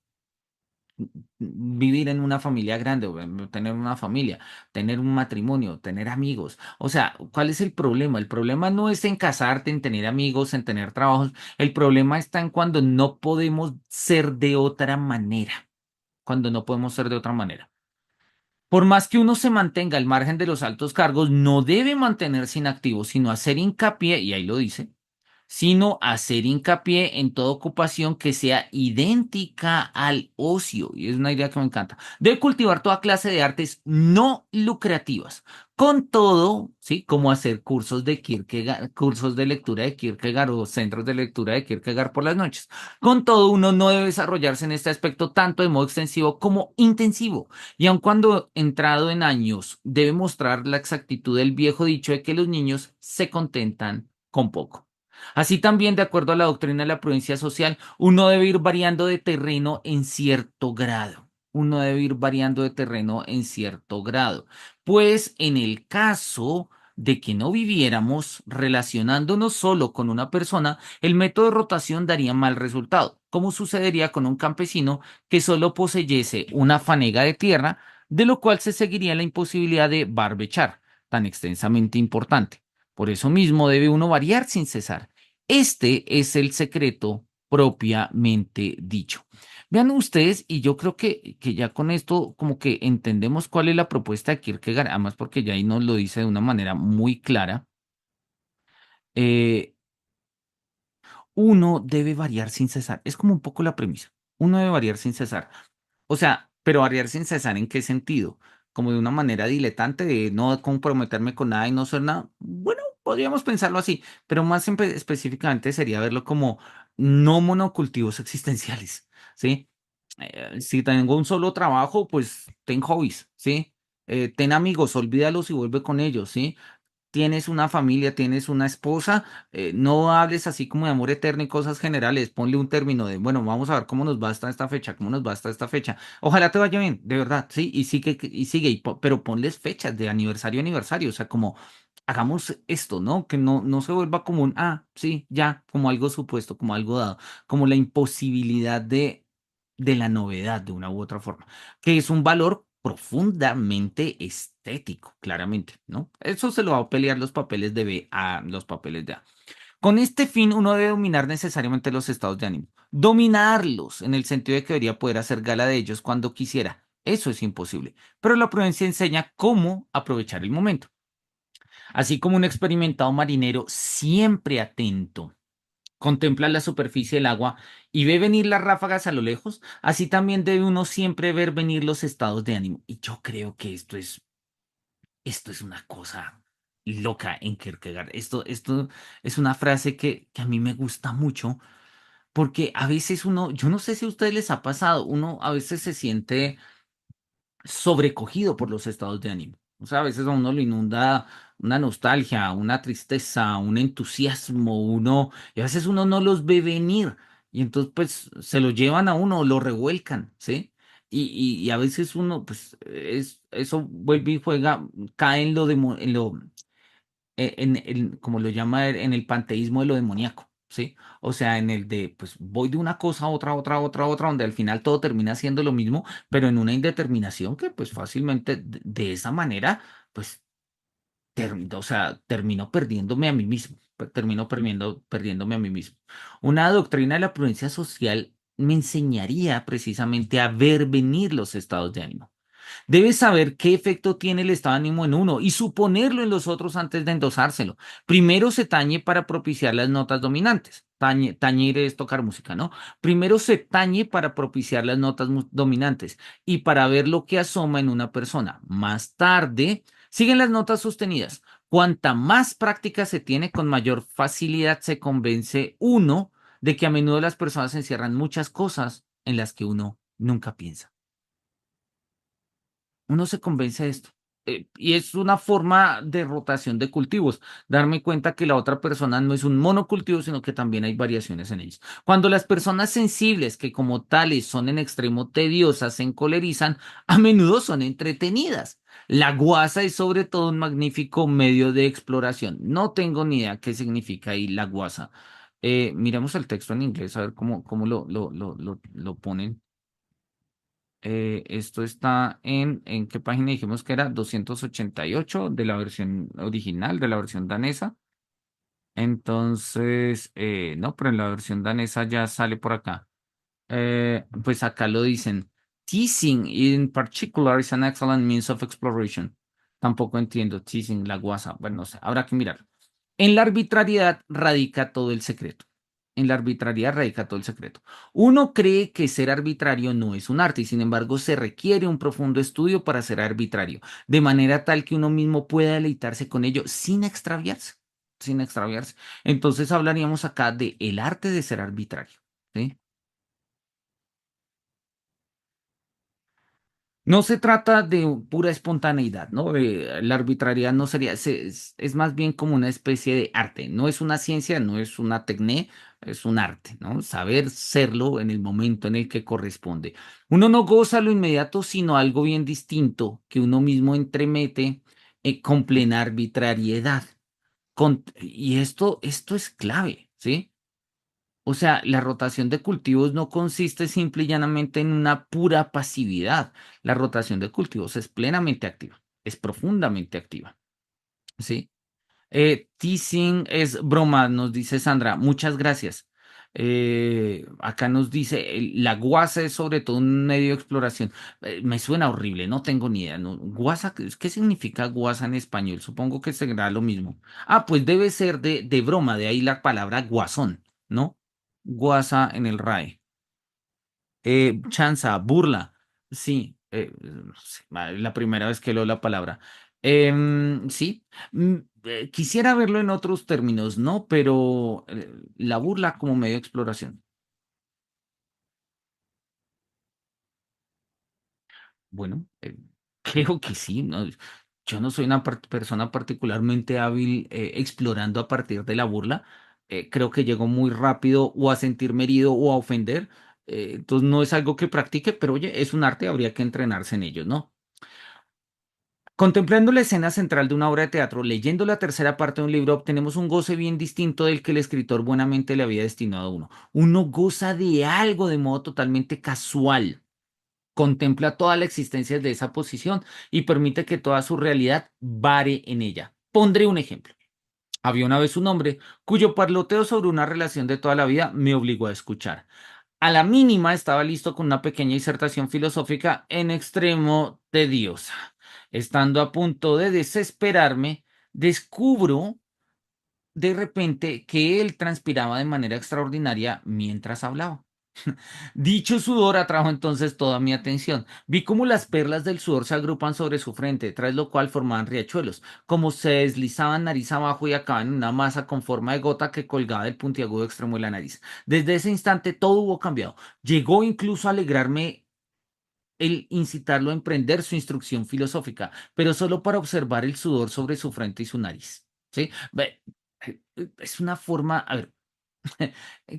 vivir en una familia grande, o tener una familia, tener un matrimonio, tener amigos. O sea, ¿cuál es el problema? El problema no es en casarte, en tener amigos, en tener trabajos. El problema está en cuando no podemos ser de otra manera. Cuando no podemos ser de otra manera. Por más que uno se mantenga al margen de los altos cargos, no debe mantenerse inactivo, sino hacer hincapié, y ahí lo dice, sino hacer hincapié en toda ocupación que sea idéntica al ocio. Y es una idea que me encanta. Debe cultivar toda clase de artes no lucrativas. Con todo, ¿sí? Como hacer cursos de Kierkegaard, cursos de lectura de Kierkegaard o centros de lectura de Kierkegaard por las noches. Con todo, uno no debe desarrollarse en este aspecto tanto de modo extensivo como intensivo. Y aun cuando entrado en años, debe mostrar la exactitud del viejo dicho de que los niños se contentan con poco. Así también, de acuerdo a la doctrina de la prudencia social, uno debe ir variando de terreno en cierto grado. Uno debe ir variando de terreno en cierto grado. Pues en el caso de que no viviéramos relacionándonos solo con una persona, el método de rotación daría mal resultado, como sucedería con un campesino que solo poseyese una fanega de tierra, de lo cual se seguiría la imposibilidad de barbechar, tan extensamente importante. Por eso mismo debe uno variar sin cesar. Este es el secreto propiamente dicho. Vean ustedes, y yo creo que ya con esto como que entendemos cuál es la propuesta de Kierkegaard, además porque ya ahí nos lo dice de una manera muy clara. eh, Uno debe variar sin cesar. Es como un poco la premisa. Uno debe variar sin cesar. O sea, pero variar sin cesar, ¿en qué sentido? Como de una manera diletante de no comprometerme con nada y no ser nada. Bueno, podríamos pensarlo así, pero más específicamente sería verlo como no monocultivos existenciales, ¿sí? Si tengo un solo trabajo, pues ten hobbies, ¿sí? Ten amigos, olvídalos y vuelve con ellos, ¿sí? Tienes una familia, tienes una esposa, no hables así como de amor eterno y cosas generales, ponle un término de, bueno, vamos a ver cómo nos va hasta esta fecha, cómo nos va hasta esta fecha. Ojalá te vaya bien, de verdad, sí, y sigue, pero ponles fechas de aniversario a aniversario, o sea, como hagamos esto, ¿no? Que no se vuelva como un, sí, ya, como algo supuesto, como algo dado, como la imposibilidad de la novedad de una u otra forma, que es un valor profundamente estético, claramente, ¿no? Eso se lo va a pelear los papeles de B a los papeles de A. Con este fin, uno debe dominar necesariamente los estados de ánimo. Dominarlos, en el sentido de que debería poder hacer gala de ellos cuando quisiera. Eso es imposible. Pero la prudencia enseña cómo aprovechar el momento. Así como un experimentado marinero siempre atento contempla la superficie del agua y ve venir las ráfagas a lo lejos, así también debe uno siempre ver venir los estados de ánimo. Y yo creo que esto es una cosa loca en Kierkegaard. Esto es una frase que a mí me gusta mucho porque a veces uno, yo no sé si a ustedes les ha pasado, uno a veces se siente sobrecogido por los estados de ánimo. O sea, a veces a uno lo inunda una nostalgia, una tristeza, un entusiasmo, y a veces uno no los ve venir y entonces pues se lo llevan a uno, lo revuelcan, ¿sí? Y a veces uno, pues, eso vuelve y juega, cae en lo, como lo llama él, en el panteísmo de lo demoníaco, ¿sí? O sea, en el de, pues voy de una cosa a otra, otra, otra, otra, donde al final todo termina siendo lo mismo, pero en una indeterminación que pues fácilmente de esa manera, pues, o sea, termino perdiéndome a mí mismo, termino perdiéndome a mí mismo. Una doctrina de la prudencia social me enseñaría precisamente a ver venir los estados de ánimo. Debes saber qué efecto tiene el estado de ánimo en uno y suponerlo en los otros antes de endosárselo. Primero se tañe para propiciar las notas dominantes. Tañir es tocar música, ¿no? Primero se tañe para propiciar las notas dominantes y para ver lo que asoma en una persona. Más tarde siguen las notas sostenidas. Cuanta más práctica se tiene, con mayor facilidad se convence uno de que a menudo las personas encierran muchas cosas en las que uno nunca piensa. Uno se convence de esto. Y es una forma de rotación de cultivos, darme cuenta que la otra persona no es un monocultivo, sino que también hay variaciones en ellos. Cuando las personas sensibles, que como tales son en extremo tediosas, se encolerizan, a menudo son entretenidas. La guasa es sobre todo un magnífico medio de exploración. No tengo ni idea qué significa ahí la guasa. Miremos el texto en inglés, a ver cómo lo ponen. Esto está ¿en qué página dijimos que era? 288 de la versión original, de la versión danesa. Entonces, no, pero en la versión danesa ya sale por acá. Pues acá lo dicen. Teasing in particular is an excellent means of exploration. Tampoco entiendo. Teasing, la guasa. Bueno, no sé, habrá que mirar. En la arbitrariedad radica todo el secreto. En la arbitrariedad radica todo el secreto. Uno cree que ser arbitrario no es un arte y sin embargo se requiere un profundo estudio para ser arbitrario, de manera tal que uno mismo pueda deleitarse con ello sin extraviarse, sin extraviarse. Entonces hablaríamos acá de el arte de ser arbitrario, ¿sí? No se trata de pura espontaneidad, ¿no? La arbitrariedad no sería, es más bien como una especie de arte. No es una ciencia, no es una técnica, es un arte, ¿no? Saber serlo en el momento en el que corresponde. Uno no goza lo inmediato, sino algo bien distinto que uno mismo entremete con plena arbitrariedad. Y esto es clave, ¿sí? O sea, la rotación de cultivos no consiste simple y llanamente en una pura pasividad. La rotación de cultivos es plenamente activa, es profundamente activa, ¿sí? Teasing es broma, nos dice Sandra. Muchas gracias. Acá nos dice, la guasa es sobre todo un medio de exploración. Me suena horrible, no tengo ni idea. ¿No? Guasa, ¿qué significa guasa en español? Supongo que será lo mismo. Ah, pues debe ser de broma, de ahí la palabra guasón, ¿no? Guasa en el RAE. Chanza, burla. Sí, sí, la primera vez que leo la palabra. Sí, quisiera verlo en otros términos, ¿no? Pero la burla como medio de exploración. Bueno, creo que sí, ¿no? Yo no soy una persona particularmente hábil explorando a partir de la burla. Creo que llego muy rápido o a sentirme herido o a ofender. Entonces no es algo que practique, pero oye, es un arte, habría que entrenarse en ello, ¿no? Contemplando la escena central de una obra de teatro, leyendo la tercera parte de un libro, obtenemos un goce bien distinto del que el escritor buenamente le había destinado a uno. Uno goza de algo de modo totalmente casual, contempla toda la existencia de esa posición y permite que toda su realidad vare en ella. Pondré un ejemplo. Había una vez un hombre cuyo parloteo sobre una relación de toda la vida me obligó a escuchar. A la mínima estaba listo con una pequeña disertación filosófica en extremo tediosa. Estando a punto de desesperarme, descubro de repente que él transpiraba de manera extraordinaria mientras hablaba. Dicho sudor atrajo entonces toda mi atención. Vi cómo las perlas del sudor se agrupan sobre su frente, tras lo cual formaban riachuelos, como se deslizaban nariz abajo y acababan en una masa con forma de gota que colgaba del puntiagudo extremo de la nariz. Desde ese instante todo hubo cambiado. Llegó incluso a alegrarme el incitarlo a emprender su instrucción filosófica, pero solo para observar el sudor sobre su frente y su nariz. ¿Sí? Es una forma, a ver,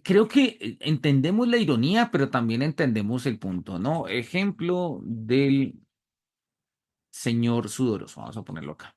creo que entendemos la ironía, pero también entendemos el punto, ¿no? Ejemplo del señor sudoroso, vamos a ponerlo acá.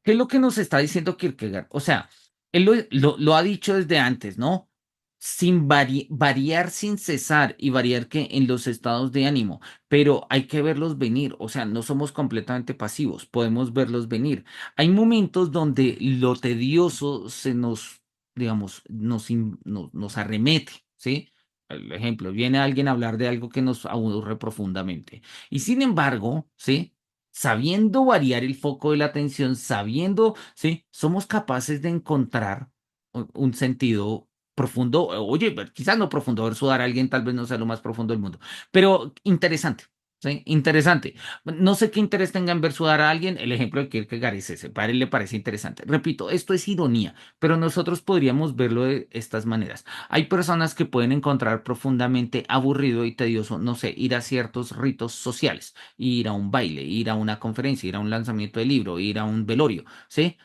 ¿Qué es lo que nos está diciendo Kierkegaard? O sea, él lo ha dicho desde antes, ¿no? Sin variar sin cesar y variar que en los estados de ánimo, pero hay que verlos venir, o sea, no somos completamente pasivos, podemos verlos venir. Hay momentos donde lo tedioso se nos, digamos, nos arremete, ¿sí? El ejemplo, viene alguien a hablar de algo que nos aburre profundamente. Y sin embargo, ¿sí? Sabiendo variar el foco de la atención, sabiendo, sí, somos capaces de encontrar un sentido profundo. Oye, quizás no profundo, ver sudar a alguien tal vez no sea lo más profundo del mundo, pero interesante. Sí, interesante. No sé qué interés tenga en ver sudar a alguien. El ejemplo de Kierkegaard es ese. Para él le parece interesante. Repito, esto es ironía, pero nosotros podríamos verlo de estas maneras. Hay personas que pueden encontrar profundamente aburrido y tedioso, no sé, ir a ciertos ritos sociales, ir a un baile, ir a una conferencia, ir a un lanzamiento de libro, ir a un velorio, ¿sí?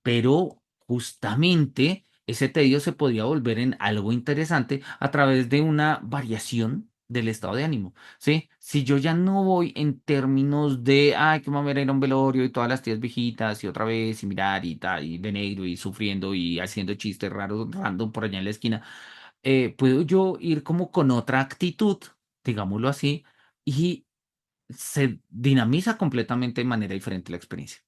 Pero justamente ese tedio se podría volver en algo interesante a través de una variación del estado de ánimo, ¿sí? Si yo ya no voy en términos de, ay, qué mamera ir a un velorio y todas las tías viejitas y otra vez y mirar y tal, y de negro y sufriendo y haciendo chistes raros, random por allá en la esquina, puedo yo ir como con otra actitud, digámoslo así, y se dinamiza completamente de manera diferente la experiencia.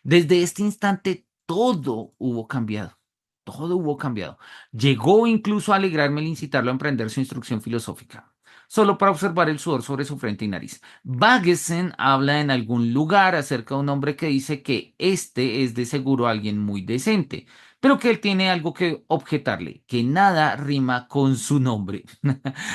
Desde este instante todo hubo cambiado. Todo hubo cambiado. Llegó incluso a alegrarme el incitarlo a emprender su instrucción filosófica. solo para observar el sudor sobre su frente y nariz. Baggesen habla en algún lugar acerca de un hombre que dice que este es de seguro alguien muy decente, pero que él tiene algo que objetarle, que nada rima con su nombre.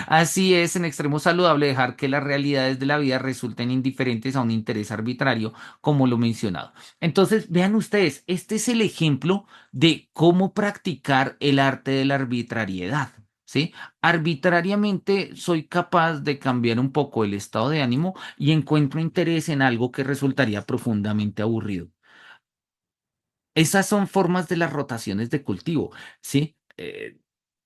Así es, en extremo saludable dejar que las realidades de la vida resulten indiferentes a un interés arbitrario, como lo mencionado. Entonces, vean ustedes, este es el ejemplo de cómo practicar el arte de la arbitrariedad. ¿Sí? Arbitrariamente soy capaz de cambiar un poco el estado de ánimo y encuentro interés en algo que resultaría profundamente aburrido. Esas son formas de las rotaciones de cultivo, ¿sí?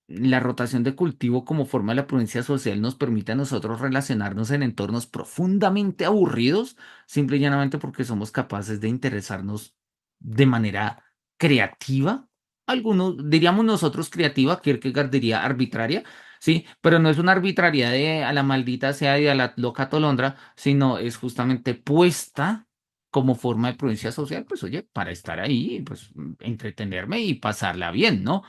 La rotación de cultivo como forma de la prudencia social nos permite a nosotros relacionarnos en entornos profundamente aburridos, simple y llanamente porque somos capaces de interesarnos de manera creativa. Algunos, diríamos nosotros creativa, Kierkegaard diría arbitraria, sí, pero no es una arbitraria de a la maldita sea y a la loca tolondra, sino es justamente puesta como forma de prudencia social, pues oye, para estar ahí, pues entretenerme y pasarla bien, ¿no?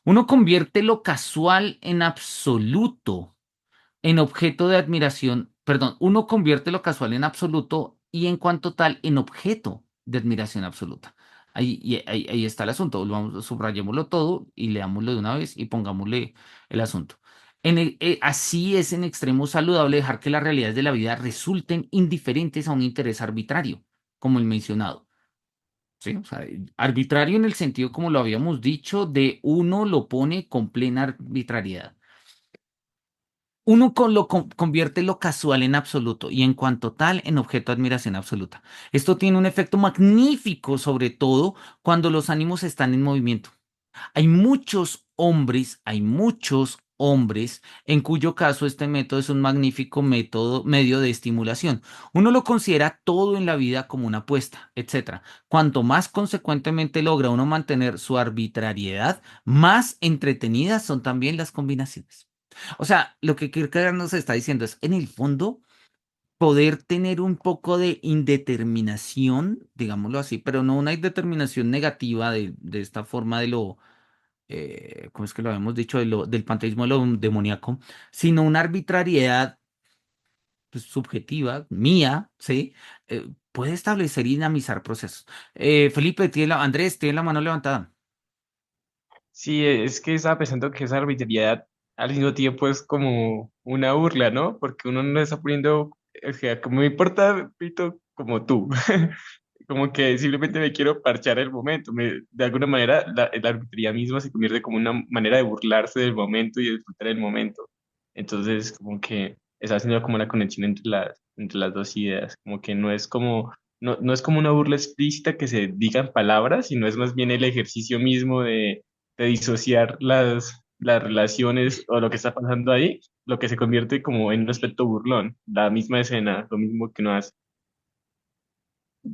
Uno convierte lo casual en absoluto, en objeto de admiración, perdón, uno convierte lo casual en absoluto y en cuanto tal en objeto de admiración absoluta. Ahí está el asunto. Subrayémoslo todo y leámoslo de una vez y pongámosle el asunto. Así es en extremo saludable dejar que las realidades de la vida resulten indiferentes a un interés arbitrario, como el mencionado. Sí, o sea, arbitrario en el sentido, como lo habíamos dicho, de uno lo pone con plena arbitrariedad. Uno convierte lo casual en absoluto y en cuanto tal en objeto de admiración absoluta. Esto tiene un efecto magnífico, sobre todo cuando los ánimos están en movimiento. Hay muchos hombres en cuyo caso este método es un magnífico método, medio de estimulación. Uno lo considera todo en la vida como una apuesta, etcétera. Cuanto más consecuentemente logra uno mantener su arbitrariedad, más entretenidas son también las combinaciones. O sea, lo que Kierkegaard nos está diciendo es, en el fondo, poder tener un poco de indeterminación, digámoslo así, pero no una indeterminación negativa de esta forma de lo ¿cómo es que lo habíamos dicho? Del panteísmo de lo demoníaco, sino una arbitrariedad pues, subjetiva, mía, ¿sí? Puede establecer y dinamizar procesos. Felipe, Andrés, tiene la mano levantada. Sí, es que estaba pensando que esa arbitrariedad al mismo tiempo es como una burla, ¿no? Porque uno no está poniendo, o sea, como me importa, pito, como tú. Como que simplemente me quiero parchar el momento. De alguna manera, la arbitrariedad misma se convierte como una manera de burlarse del momento y de disfrutar el momento. Entonces, como que está haciendo como la conexión entre las dos ideas. Como que no es como, no es como una burla explícita que se digan palabras, sino es más bien el ejercicio mismo de disociar las relaciones o lo que está pasando ahí, lo que se convierte como en un aspecto burlón. La misma escena, lo mismo que no hace.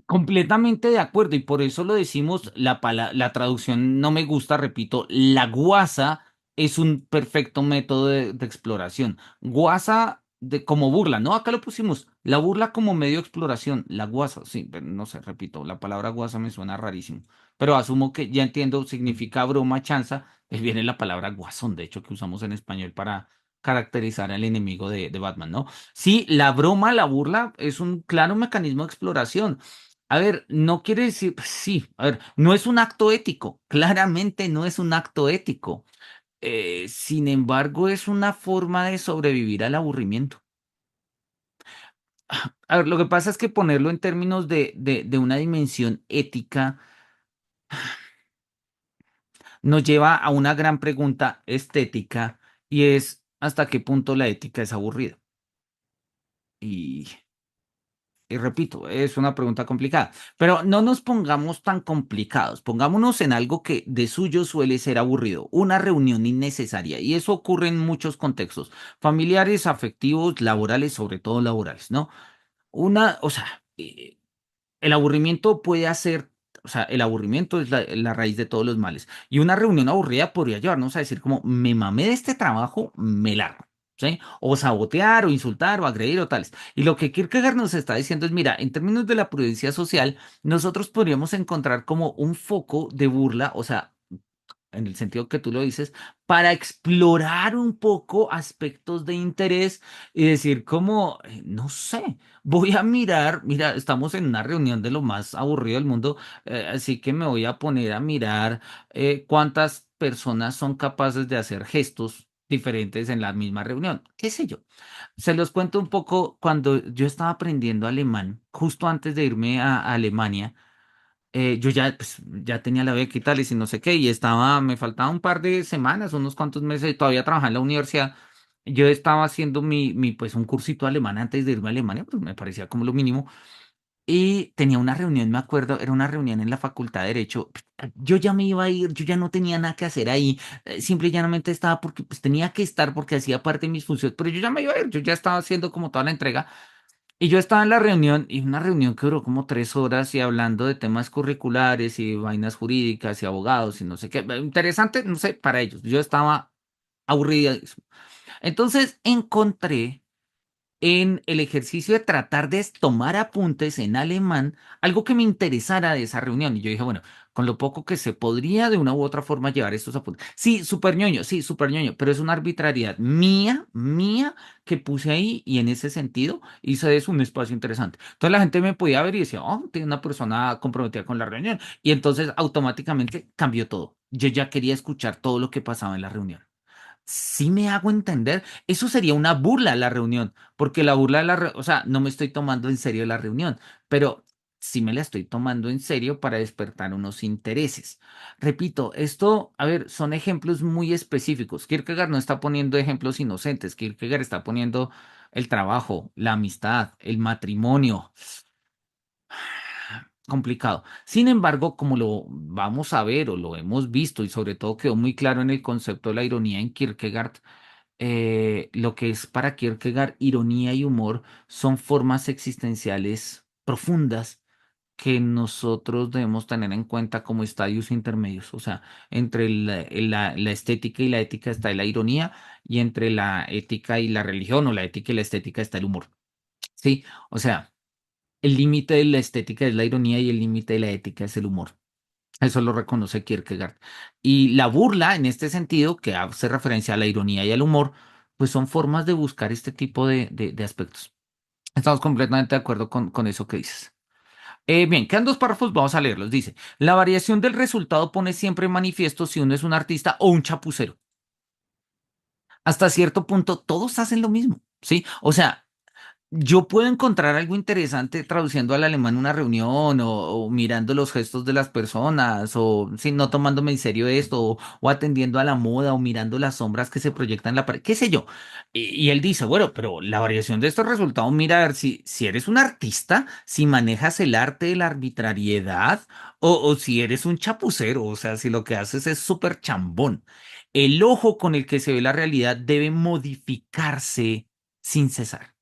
Completamente de acuerdo, y por eso lo decimos, la traducción no me gusta, repito, la guasa es un perfecto método de exploración. Guasa como burla, ¿no? Acá lo pusimos, la burla como medio de exploración, la guasa, sí, pero no sé, repito, la palabra guasa me suena rarísimo, pero asumo que ya entiendo, significa broma, chanza, viene la palabra guasón, de hecho, que usamos en español para caracterizar al enemigo de Batman, ¿no? Sí, la broma, la burla es un claro mecanismo de exploración. A ver, no quiere decir, pues sí, a ver, no es un acto ético, claramente no es un acto ético. Sin embargo, es una forma de sobrevivir al aburrimiento. A ver, lo que pasa es que ponerlo en términos de una dimensión ética nos lleva a una gran pregunta estética y es ¿hasta qué punto la ética es aburrida? Y Y repito, es una pregunta complicada, pero no nos pongamos tan complicados, pongámonos en algo que de suyo suele ser aburrido, una reunión innecesaria, y eso ocurre en muchos contextos, familiares, afectivos, laborales, sobre todo laborales, ¿no? O sea, el aburrimiento puede hacer, o sea, el aburrimiento es la raíz de todos los males. Y una reunión aburrida podría llevarnos a decir como, me mamé de este trabajo, me largo. ¿Sí? O sabotear, o insultar, o agredir, o tales. Y lo que Kierkegaard nos está diciendo es, mira, en términos de la prudencia social, nosotros podríamos encontrar como un foco de burla, o sea, en el sentido que tú lo dices, para explorar un poco aspectos de interés y decir como, no sé, voy a mirar, mira, estamos en una reunión de lo más aburrido del mundo, así que me voy a poner a mirar cuántas personas son capaces de hacer gestos diferentes en la misma reunión, qué sé yo. Se los cuento un poco cuando yo estaba aprendiendo alemán, justo antes de irme a Alemania. Yo ya, pues, ya tenía la beca y tal, y si no sé qué, y estaba, me faltaba un par de semanas, unos cuantos meses, y todavía trabajaba en la universidad. Yo estaba haciendo pues, un cursito de alemán antes de irme a Alemania, pues me parecía como lo mínimo. Y tenía una reunión, me acuerdo, era una reunión en la Facultad de Derecho. Yo ya me iba a ir, yo ya no tenía nada que hacer ahí. Simple y llanamente estaba porque pues, tenía que estar porque hacía parte de mis funciones, pero yo ya me iba a ir, yo ya estaba haciendo como toda la entrega. Y yo estaba en la reunión, y una reunión que duró como 3 horas y hablando de temas curriculares y vainas jurídicas y abogados y no sé qué. Interesante, no sé, para ellos. Yo estaba aburrida. Entonces encontré en el ejercicio de tratar de tomar apuntes en alemán, algo que me interesara de esa reunión. Y yo dije, bueno, con lo poco que se podría de una u otra forma llevar estos apuntes. Sí, súper ñoño, pero es una arbitrariedad mía, que puse ahí y en ese sentido hice de eso un espacio interesante. Entonces la gente me podía ver y decía, oh, tiene una persona comprometida con la reunión. Y entonces automáticamente cambió todo. Yo ya quería escuchar todo lo que pasaba en la reunión. Si me hago entender, eso sería una burla a la reunión, porque la burla de o sea, no me estoy tomando en serio la reunión, pero sí me la estoy tomando en serio para despertar unos intereses. Repito, esto, a ver, son ejemplos muy específicos. Kierkegaard no está poniendo ejemplos inocentes, Kierkegaard está poniendo el trabajo, la amistad, el matrimonio. Complicado. Sin embargo, como lo vamos a ver o lo hemos visto y sobre todo quedó muy claro en el concepto de la ironía en Kierkegaard, lo que es para Kierkegaard ironía y humor son formas existenciales profundas que nosotros debemos tener en cuenta como estadios intermedios. O sea, entre la estética y la ética está la ironía y entre la ética y la religión o la ética y la estética está el humor. Sí, o sea, el límite de la estética es la ironía y el límite de la ética es el humor. Eso lo reconoce Kierkegaard. Y la burla, en este sentido, que hace referencia a la ironía y al humor, pues son formas de buscar este tipo de aspectos. Estamos completamente de acuerdo con eso que dices. Bien, quedan dos párrafos, vamos a leerlos. Dice, la variación del resultado pone siempre en manifiesto si uno es un artista o un chapucero. Hasta cierto punto, todos hacen lo mismo, ¿sí? O sea, yo puedo encontrar algo interesante traduciendo al alemán una reunión o mirando los gestos de las personas o sí, no tomándome en serio esto o atendiendo a la moda o mirando las sombras que se proyectan en la pared, qué sé yo. Y él dice, bueno, pero la variación de estos resultados, mira a ver si eres un artista, si manejas el arte de la arbitrariedad o si eres un chapucero, o sea, si lo que haces es súper chambón. El ojo con el que se ve la realidad debe modificarse sin cesar.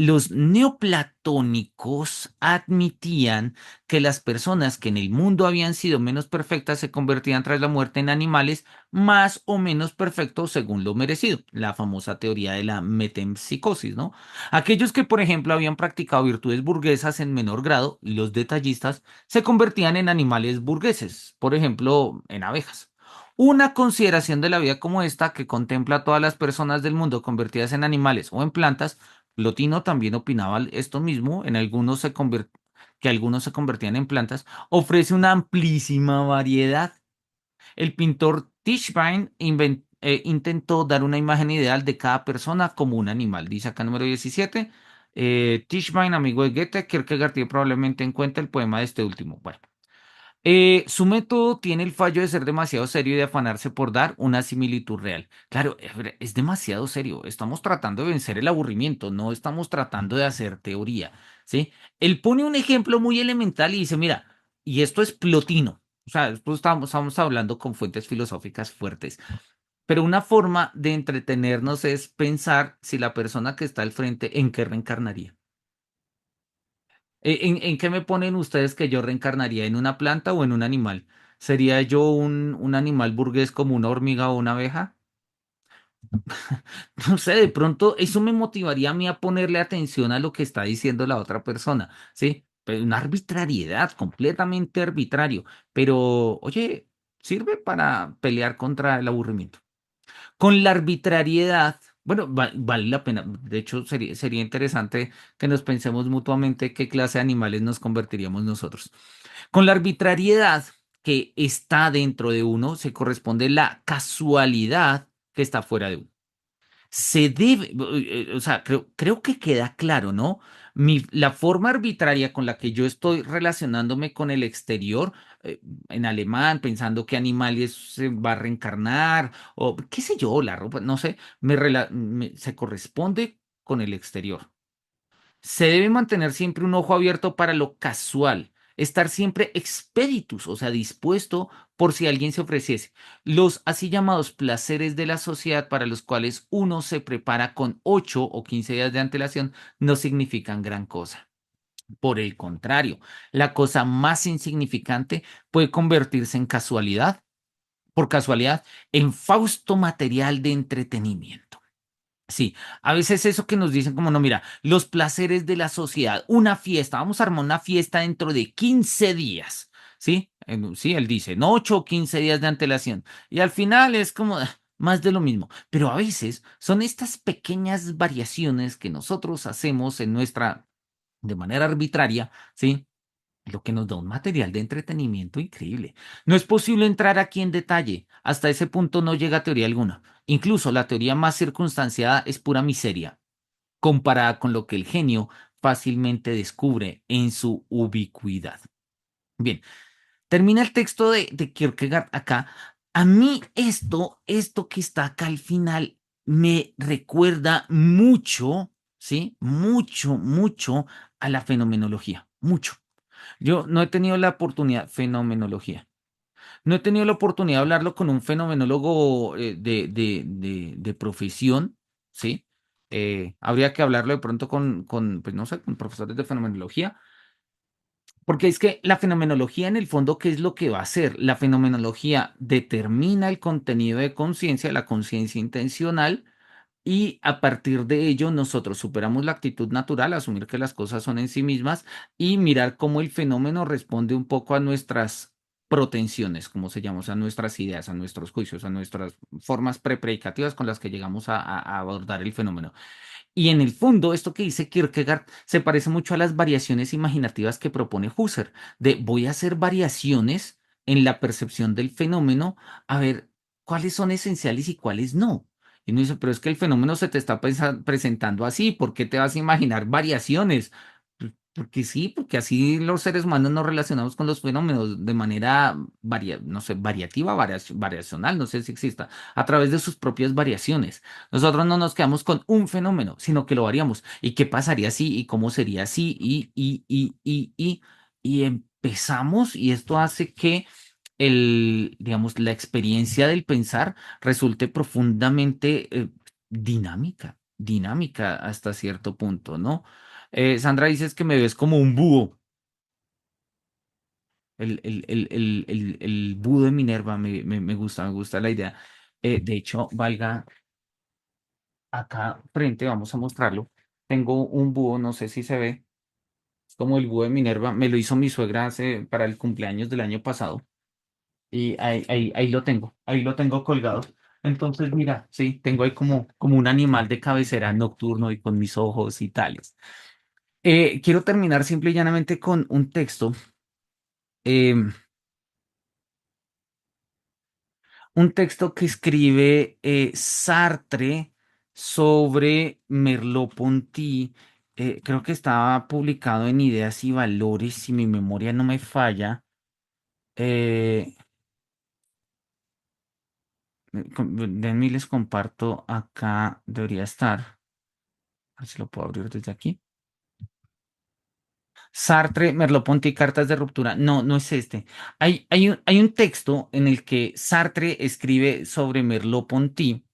Los neoplatónicos admitían que las personas que en el mundo habían sido menos perfectas se convertían tras la muerte en animales más o menos perfectos según lo merecido, la famosa teoría de la metempsicosis, ¿no? Aquellos que, por ejemplo, habían practicado virtudes burguesas en menor grado, los detallistas, se convertían en animales burgueses, por ejemplo, en abejas. Una consideración de la vida como esta, que contempla a todas las personas del mundo convertidas en animales o en plantas, Plotino también opinaba esto mismo, que algunos se convertían en plantas, ofrece una amplísima variedad. El pintor Tischbein intentó dar una imagen ideal de cada persona como un animal. Dice acá número 17. Tischbein, amigo de Goethe, Kierkegaard tiene probablemente en cuenta el poema de este último. Bueno. Su método tiene el fallo de ser demasiado serio y de afanarse por dar una similitud real. Claro, es demasiado serio. Estamos tratando de vencer el aburrimiento, no estamos tratando de hacer teoría, ¿sí? Él pone un ejemplo muy elemental y dice, mira, y esto es Plotino. O sea, después estamos hablando con fuentes filosóficas fuertes, pero una forma de entretenernos es pensar si la persona que está al frente, ¿en qué reencarnaría? ¿En qué me ponen ustedes que yo reencarnaría? ¿En una planta o en un animal? ¿Sería yo un animal burgués como una hormiga o una abeja? No sé, de pronto eso me motivaría a mí a ponerle atención a lo que está diciendo la otra persona, ¿sí? Pero una arbitrariedad, completamente arbitrario. Pero, oye. Sirve para pelear contra el aburrimiento. Con la arbitrariedad, bueno, vale la pena. De hecho, sería interesante que nos pensemos mutuamente qué clase de animales nos convertiríamos nosotros. Con la arbitrariedad que está dentro de uno, se corresponde la casualidad que está fuera de uno. Se debe, o sea, creo que queda claro, ¿no? La forma arbitraria con la que yo estoy relacionándome con el exterior, en alemán, pensando qué animales se va a reencarnar, o qué sé yo, la ropa, no sé, se corresponde con el exterior. Se debe mantener siempre un ojo abierto para lo casual, estar siempre expeditus, o sea, dispuesto por si alguien se ofreciese. Los así llamados placeres de la sociedad para los cuales uno se prepara con 8 o 15 días de antelación no significan gran cosa. Por el contrario, la cosa más insignificante puede convertirse en casualidad, por casualidad, en fausto material de entretenimiento. Sí, a veces eso que nos dicen como no, mira, los placeres de la sociedad, una fiesta, vamos a armar una fiesta dentro de 15 días, ¿sí? Sí, él dice, no 8 o 15 días de antelación. Y al final es como más de lo mismo. Pero a veces son estas pequeñas variaciones que nosotros hacemos en nuestra, de manera arbitraria, ¿sí? Lo que nos da un material de entretenimiento increíble. No es posible entrar aquí en detalle. Hasta ese punto no llega teoría alguna. Incluso la teoría más circunstanciada es pura miseria, comparada con lo que el genio fácilmente descubre en su ubicuidad. Bien, termina el texto de Kierkegaard acá. A mí esto que está acá al final me recuerda mucho, ¿sí? Mucho, mucho a la fenomenología. Mucho. Yo no he tenido la oportunidad, fenomenología. No he tenido la oportunidad de hablarlo con un fenomenólogo de profesión, ¿sí? Habría que hablarlo de pronto pues no sé, con profesores de fenomenología, porque es que la fenomenología en el fondo, ¿qué es lo que va a hacer? La fenomenología determina el contenido de conciencia, la conciencia intencional, y a partir de ello, nosotros superamos la actitud natural, asumir que las cosas son en sí mismas y mirar cómo el fenómeno responde un poco a nuestras protensiones, como se llama, a nuestras ideas, a nuestros juicios, a nuestras formas prepredicativas con las que llegamos a abordar el fenómeno. Y en el fondo, esto que dice Kierkegaard se parece mucho a las variaciones imaginativas que propone Husserl, de voy a hacer variaciones en la percepción del fenómeno, a ver cuáles son esenciales y cuáles no. Y uno dice, pero es que el fenómeno se te está presentando así, ¿por qué te vas a imaginar variaciones? Porque sí, porque así los seres humanos nos relacionamos con los fenómenos de manera no sé, variativa, variacional, no sé si exista, a través de sus propias variaciones. Nosotros no nos quedamos con un fenómeno, sino que lo variamos. ¿Y qué pasaría si? ¿Y cómo sería así? Y empezamos, y esto hace que digamos, la experiencia del pensar resulte profundamente dinámica hasta cierto punto, ¿no? Sandra, dices que me ves como un búho, el búho de Minerva, me gusta la idea. De hecho, valga acá frente, vamos a mostrarlo. Tengo un búho, no sé si se ve, es como el búho de Minerva, me lo hizo mi suegra para el cumpleaños del año pasado y ahí lo tengo colgado. Entonces, mira, sí, tengo ahí como un animal de cabecera nocturno y con mis ojos y tales. Quiero terminar simple y llanamente con em, un texto que escribe Sartre sobre Merleau-Ponty. Creo que estaba publicado en Ideas y Valores, si mi memoria no me falla. Eh, Denme y les comparto acá, debería estar. A ver si lo puedo abrir desde aquí. Sartre, Merleau-Ponty, Cartas de Ruptura. No, no es este. Hay un texto en el que Sartre escribe sobre Merleau-Ponty.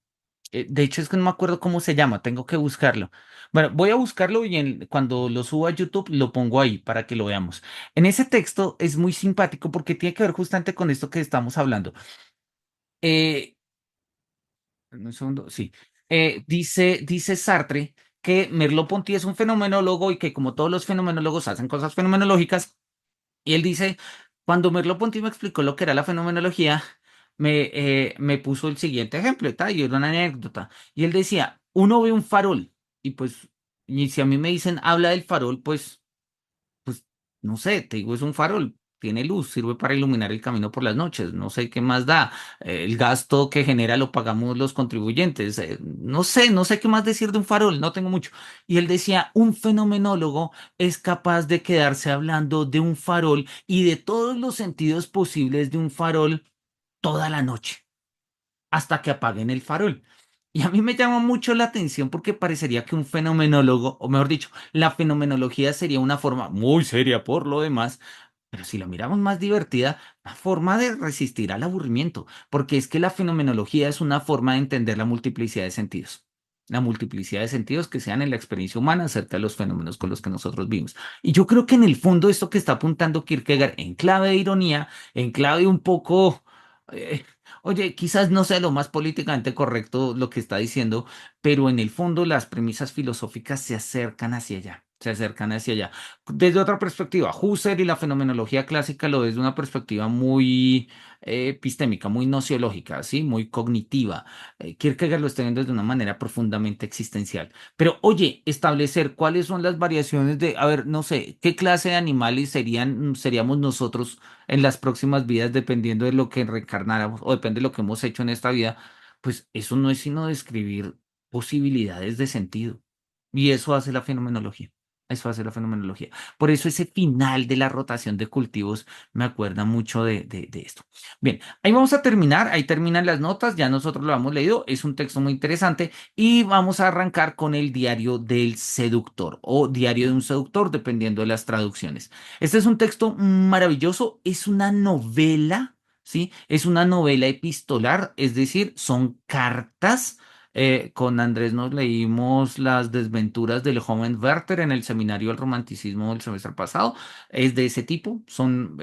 De hecho, es que no me acuerdo cómo se llama, tengo que buscarlo. Bueno, voy a buscarlo y cuando lo suba a YouTube lo pongo ahí para que lo veamos. En ese texto es muy simpático porque tiene que ver justamente con esto que estamos hablando. Eh, un segundo, sí. Dice Sartre que Merleau-Ponty es un fenomenólogo y que como todos los fenomenólogos hacen cosas fenomenológicas, y él dice Cuando Merleau-Ponty me explicó lo que era la fenomenología, me puso el siguiente ejemplo, y era una anécdota. Y él decía, uno ve un farol, y pues, y si a mí me dicen, habla del farol, pues, no sé, te digo, es un farol, tiene luz, sirve para iluminar el camino por las noches, no sé qué más da. El gasto que genera lo pagamos los contribuyentes. No sé qué más decir de un farol, no tengo mucho. Y él decía, un fenomenólogo es capaz de quedarse hablando de un farol y de todos los sentidos posibles de un farol toda la noche hasta que apaguen el farol. Y a mí me llama mucho la atención porque parecería que un fenomenólogo, o mejor dicho, la fenomenología sería una forma muy seria por lo demás, pero si lo miramos más divertida, una forma de resistir al aburrimiento, porque es que la fenomenología es una forma de entender la multiplicidad de sentidos. La multiplicidad de sentidos que sean en la experiencia humana acerca de los fenómenos con los que nosotros vivimos. Y yo creo que en el fondo esto que está apuntando Kierkegaard en clave de ironía, en clave un poco eh, oye, quizás no sea lo más políticamente correcto lo que está diciendo, pero en el fondo las premisas filosóficas se acercan hacia allá, se acercan hacia allá. Desde otra perspectiva, Husserl y la fenomenología clásica lo es de una perspectiva muy epistémica, muy nociológica, ¿sí? Muy cognitiva. Kierkegaard lo está viendo de una manera profundamente existencial. Pero oye, establecer cuáles son las variaciones de, a ver, no sé, qué clase de animales seríamos nosotros en las próximas vidas, dependiendo de lo que reencarnáramos o depende de lo que hemos hecho en esta vida, pues eso no es sino describir posibilidades de sentido. Y eso hace la fenomenología. Eso hace la fenomenología. Por eso ese final de la rotación de cultivos me acuerda mucho de esto. Bien, ahí vamos a terminar. Ahí terminan las notas. Ya nosotros lo hemos leído. Es un texto muy interesante. Y vamos a arrancar con el diario del seductor o diario de un seductor, dependiendo de las traducciones. Este es un texto maravilloso, es una novela, ¿sí? Es una novela epistolar, es decir, son cartas. Con Andrés nos leímos Las desventuras del joven Werther en el seminario del romanticismo del semestre pasado. Es de ese tipo, son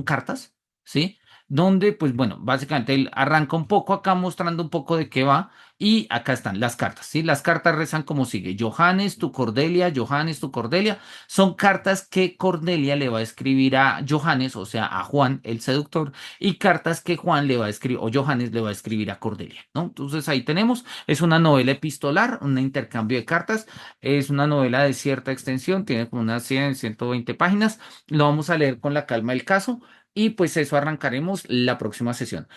cartas, ¿sí? Donde, pues bueno, básicamente él arranca un poco acá mostrando un poco de qué va. Y acá están las cartas, ¿sí? Las cartas rezan como sigue: Johannes, tu Cordelia, Johannes, tu Cordelia. Son cartas que Cordelia le va a escribir a Johannes, o sea, a Juan, el seductor, y cartas que Juan le va a escribir, o Johannes le va a escribir a Cordelia, ¿no? Entonces ahí tenemos, es una novela epistolar, un intercambio de cartas, es una novela de cierta extensión, tiene como unas 100, 120 páginas, lo vamos a leer con la calma del caso, y pues eso arrancaremos la próxima sesión.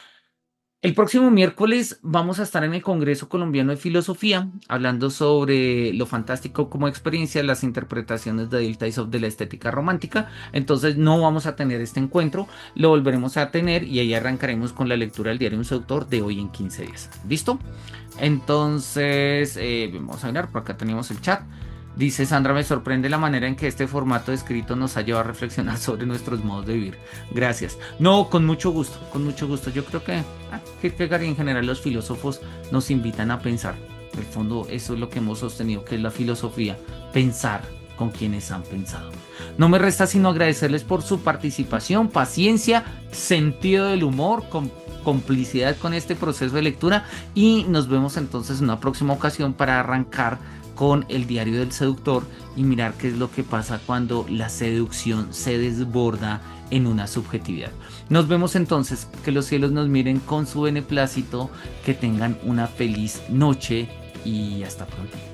El próximo miércoles vamos a estar en el Congreso Colombiano de Filosofía hablando sobre lo fantástico como experiencia, las interpretaciones de Delta de la estética romántica. Entonces no vamos a tener este encuentro, lo volveremos a tener y ahí arrancaremos con la lectura del diario de un seductor de hoy en 15 días. ¿Listo? Entonces, vamos a mirar, por acá tenemos el chat. Dice Sandra, me sorprende la manera en que este formato de escrito nos ha llevado a reflexionar sobre nuestros modos de vivir. Gracias. No, con mucho gusto, con mucho gusto. Yo creo que Kierkegaard y en general los filósofos nos invitan a pensar. En el fondo, eso es lo que hemos sostenido, que es la filosofía, pensar con quienes han pensado. No me resta sino agradecerles por su participación, paciencia, sentido del humor, complicidad con este proceso de lectura y nos vemos entonces en una próxima ocasión para arrancar con el diario del seductor y mirar qué es lo que pasa cuando la seducción se desborda en una subjetividad. Nos vemos entonces, que los cielos nos miren con su beneplácito, que tengan una feliz noche y hasta pronto.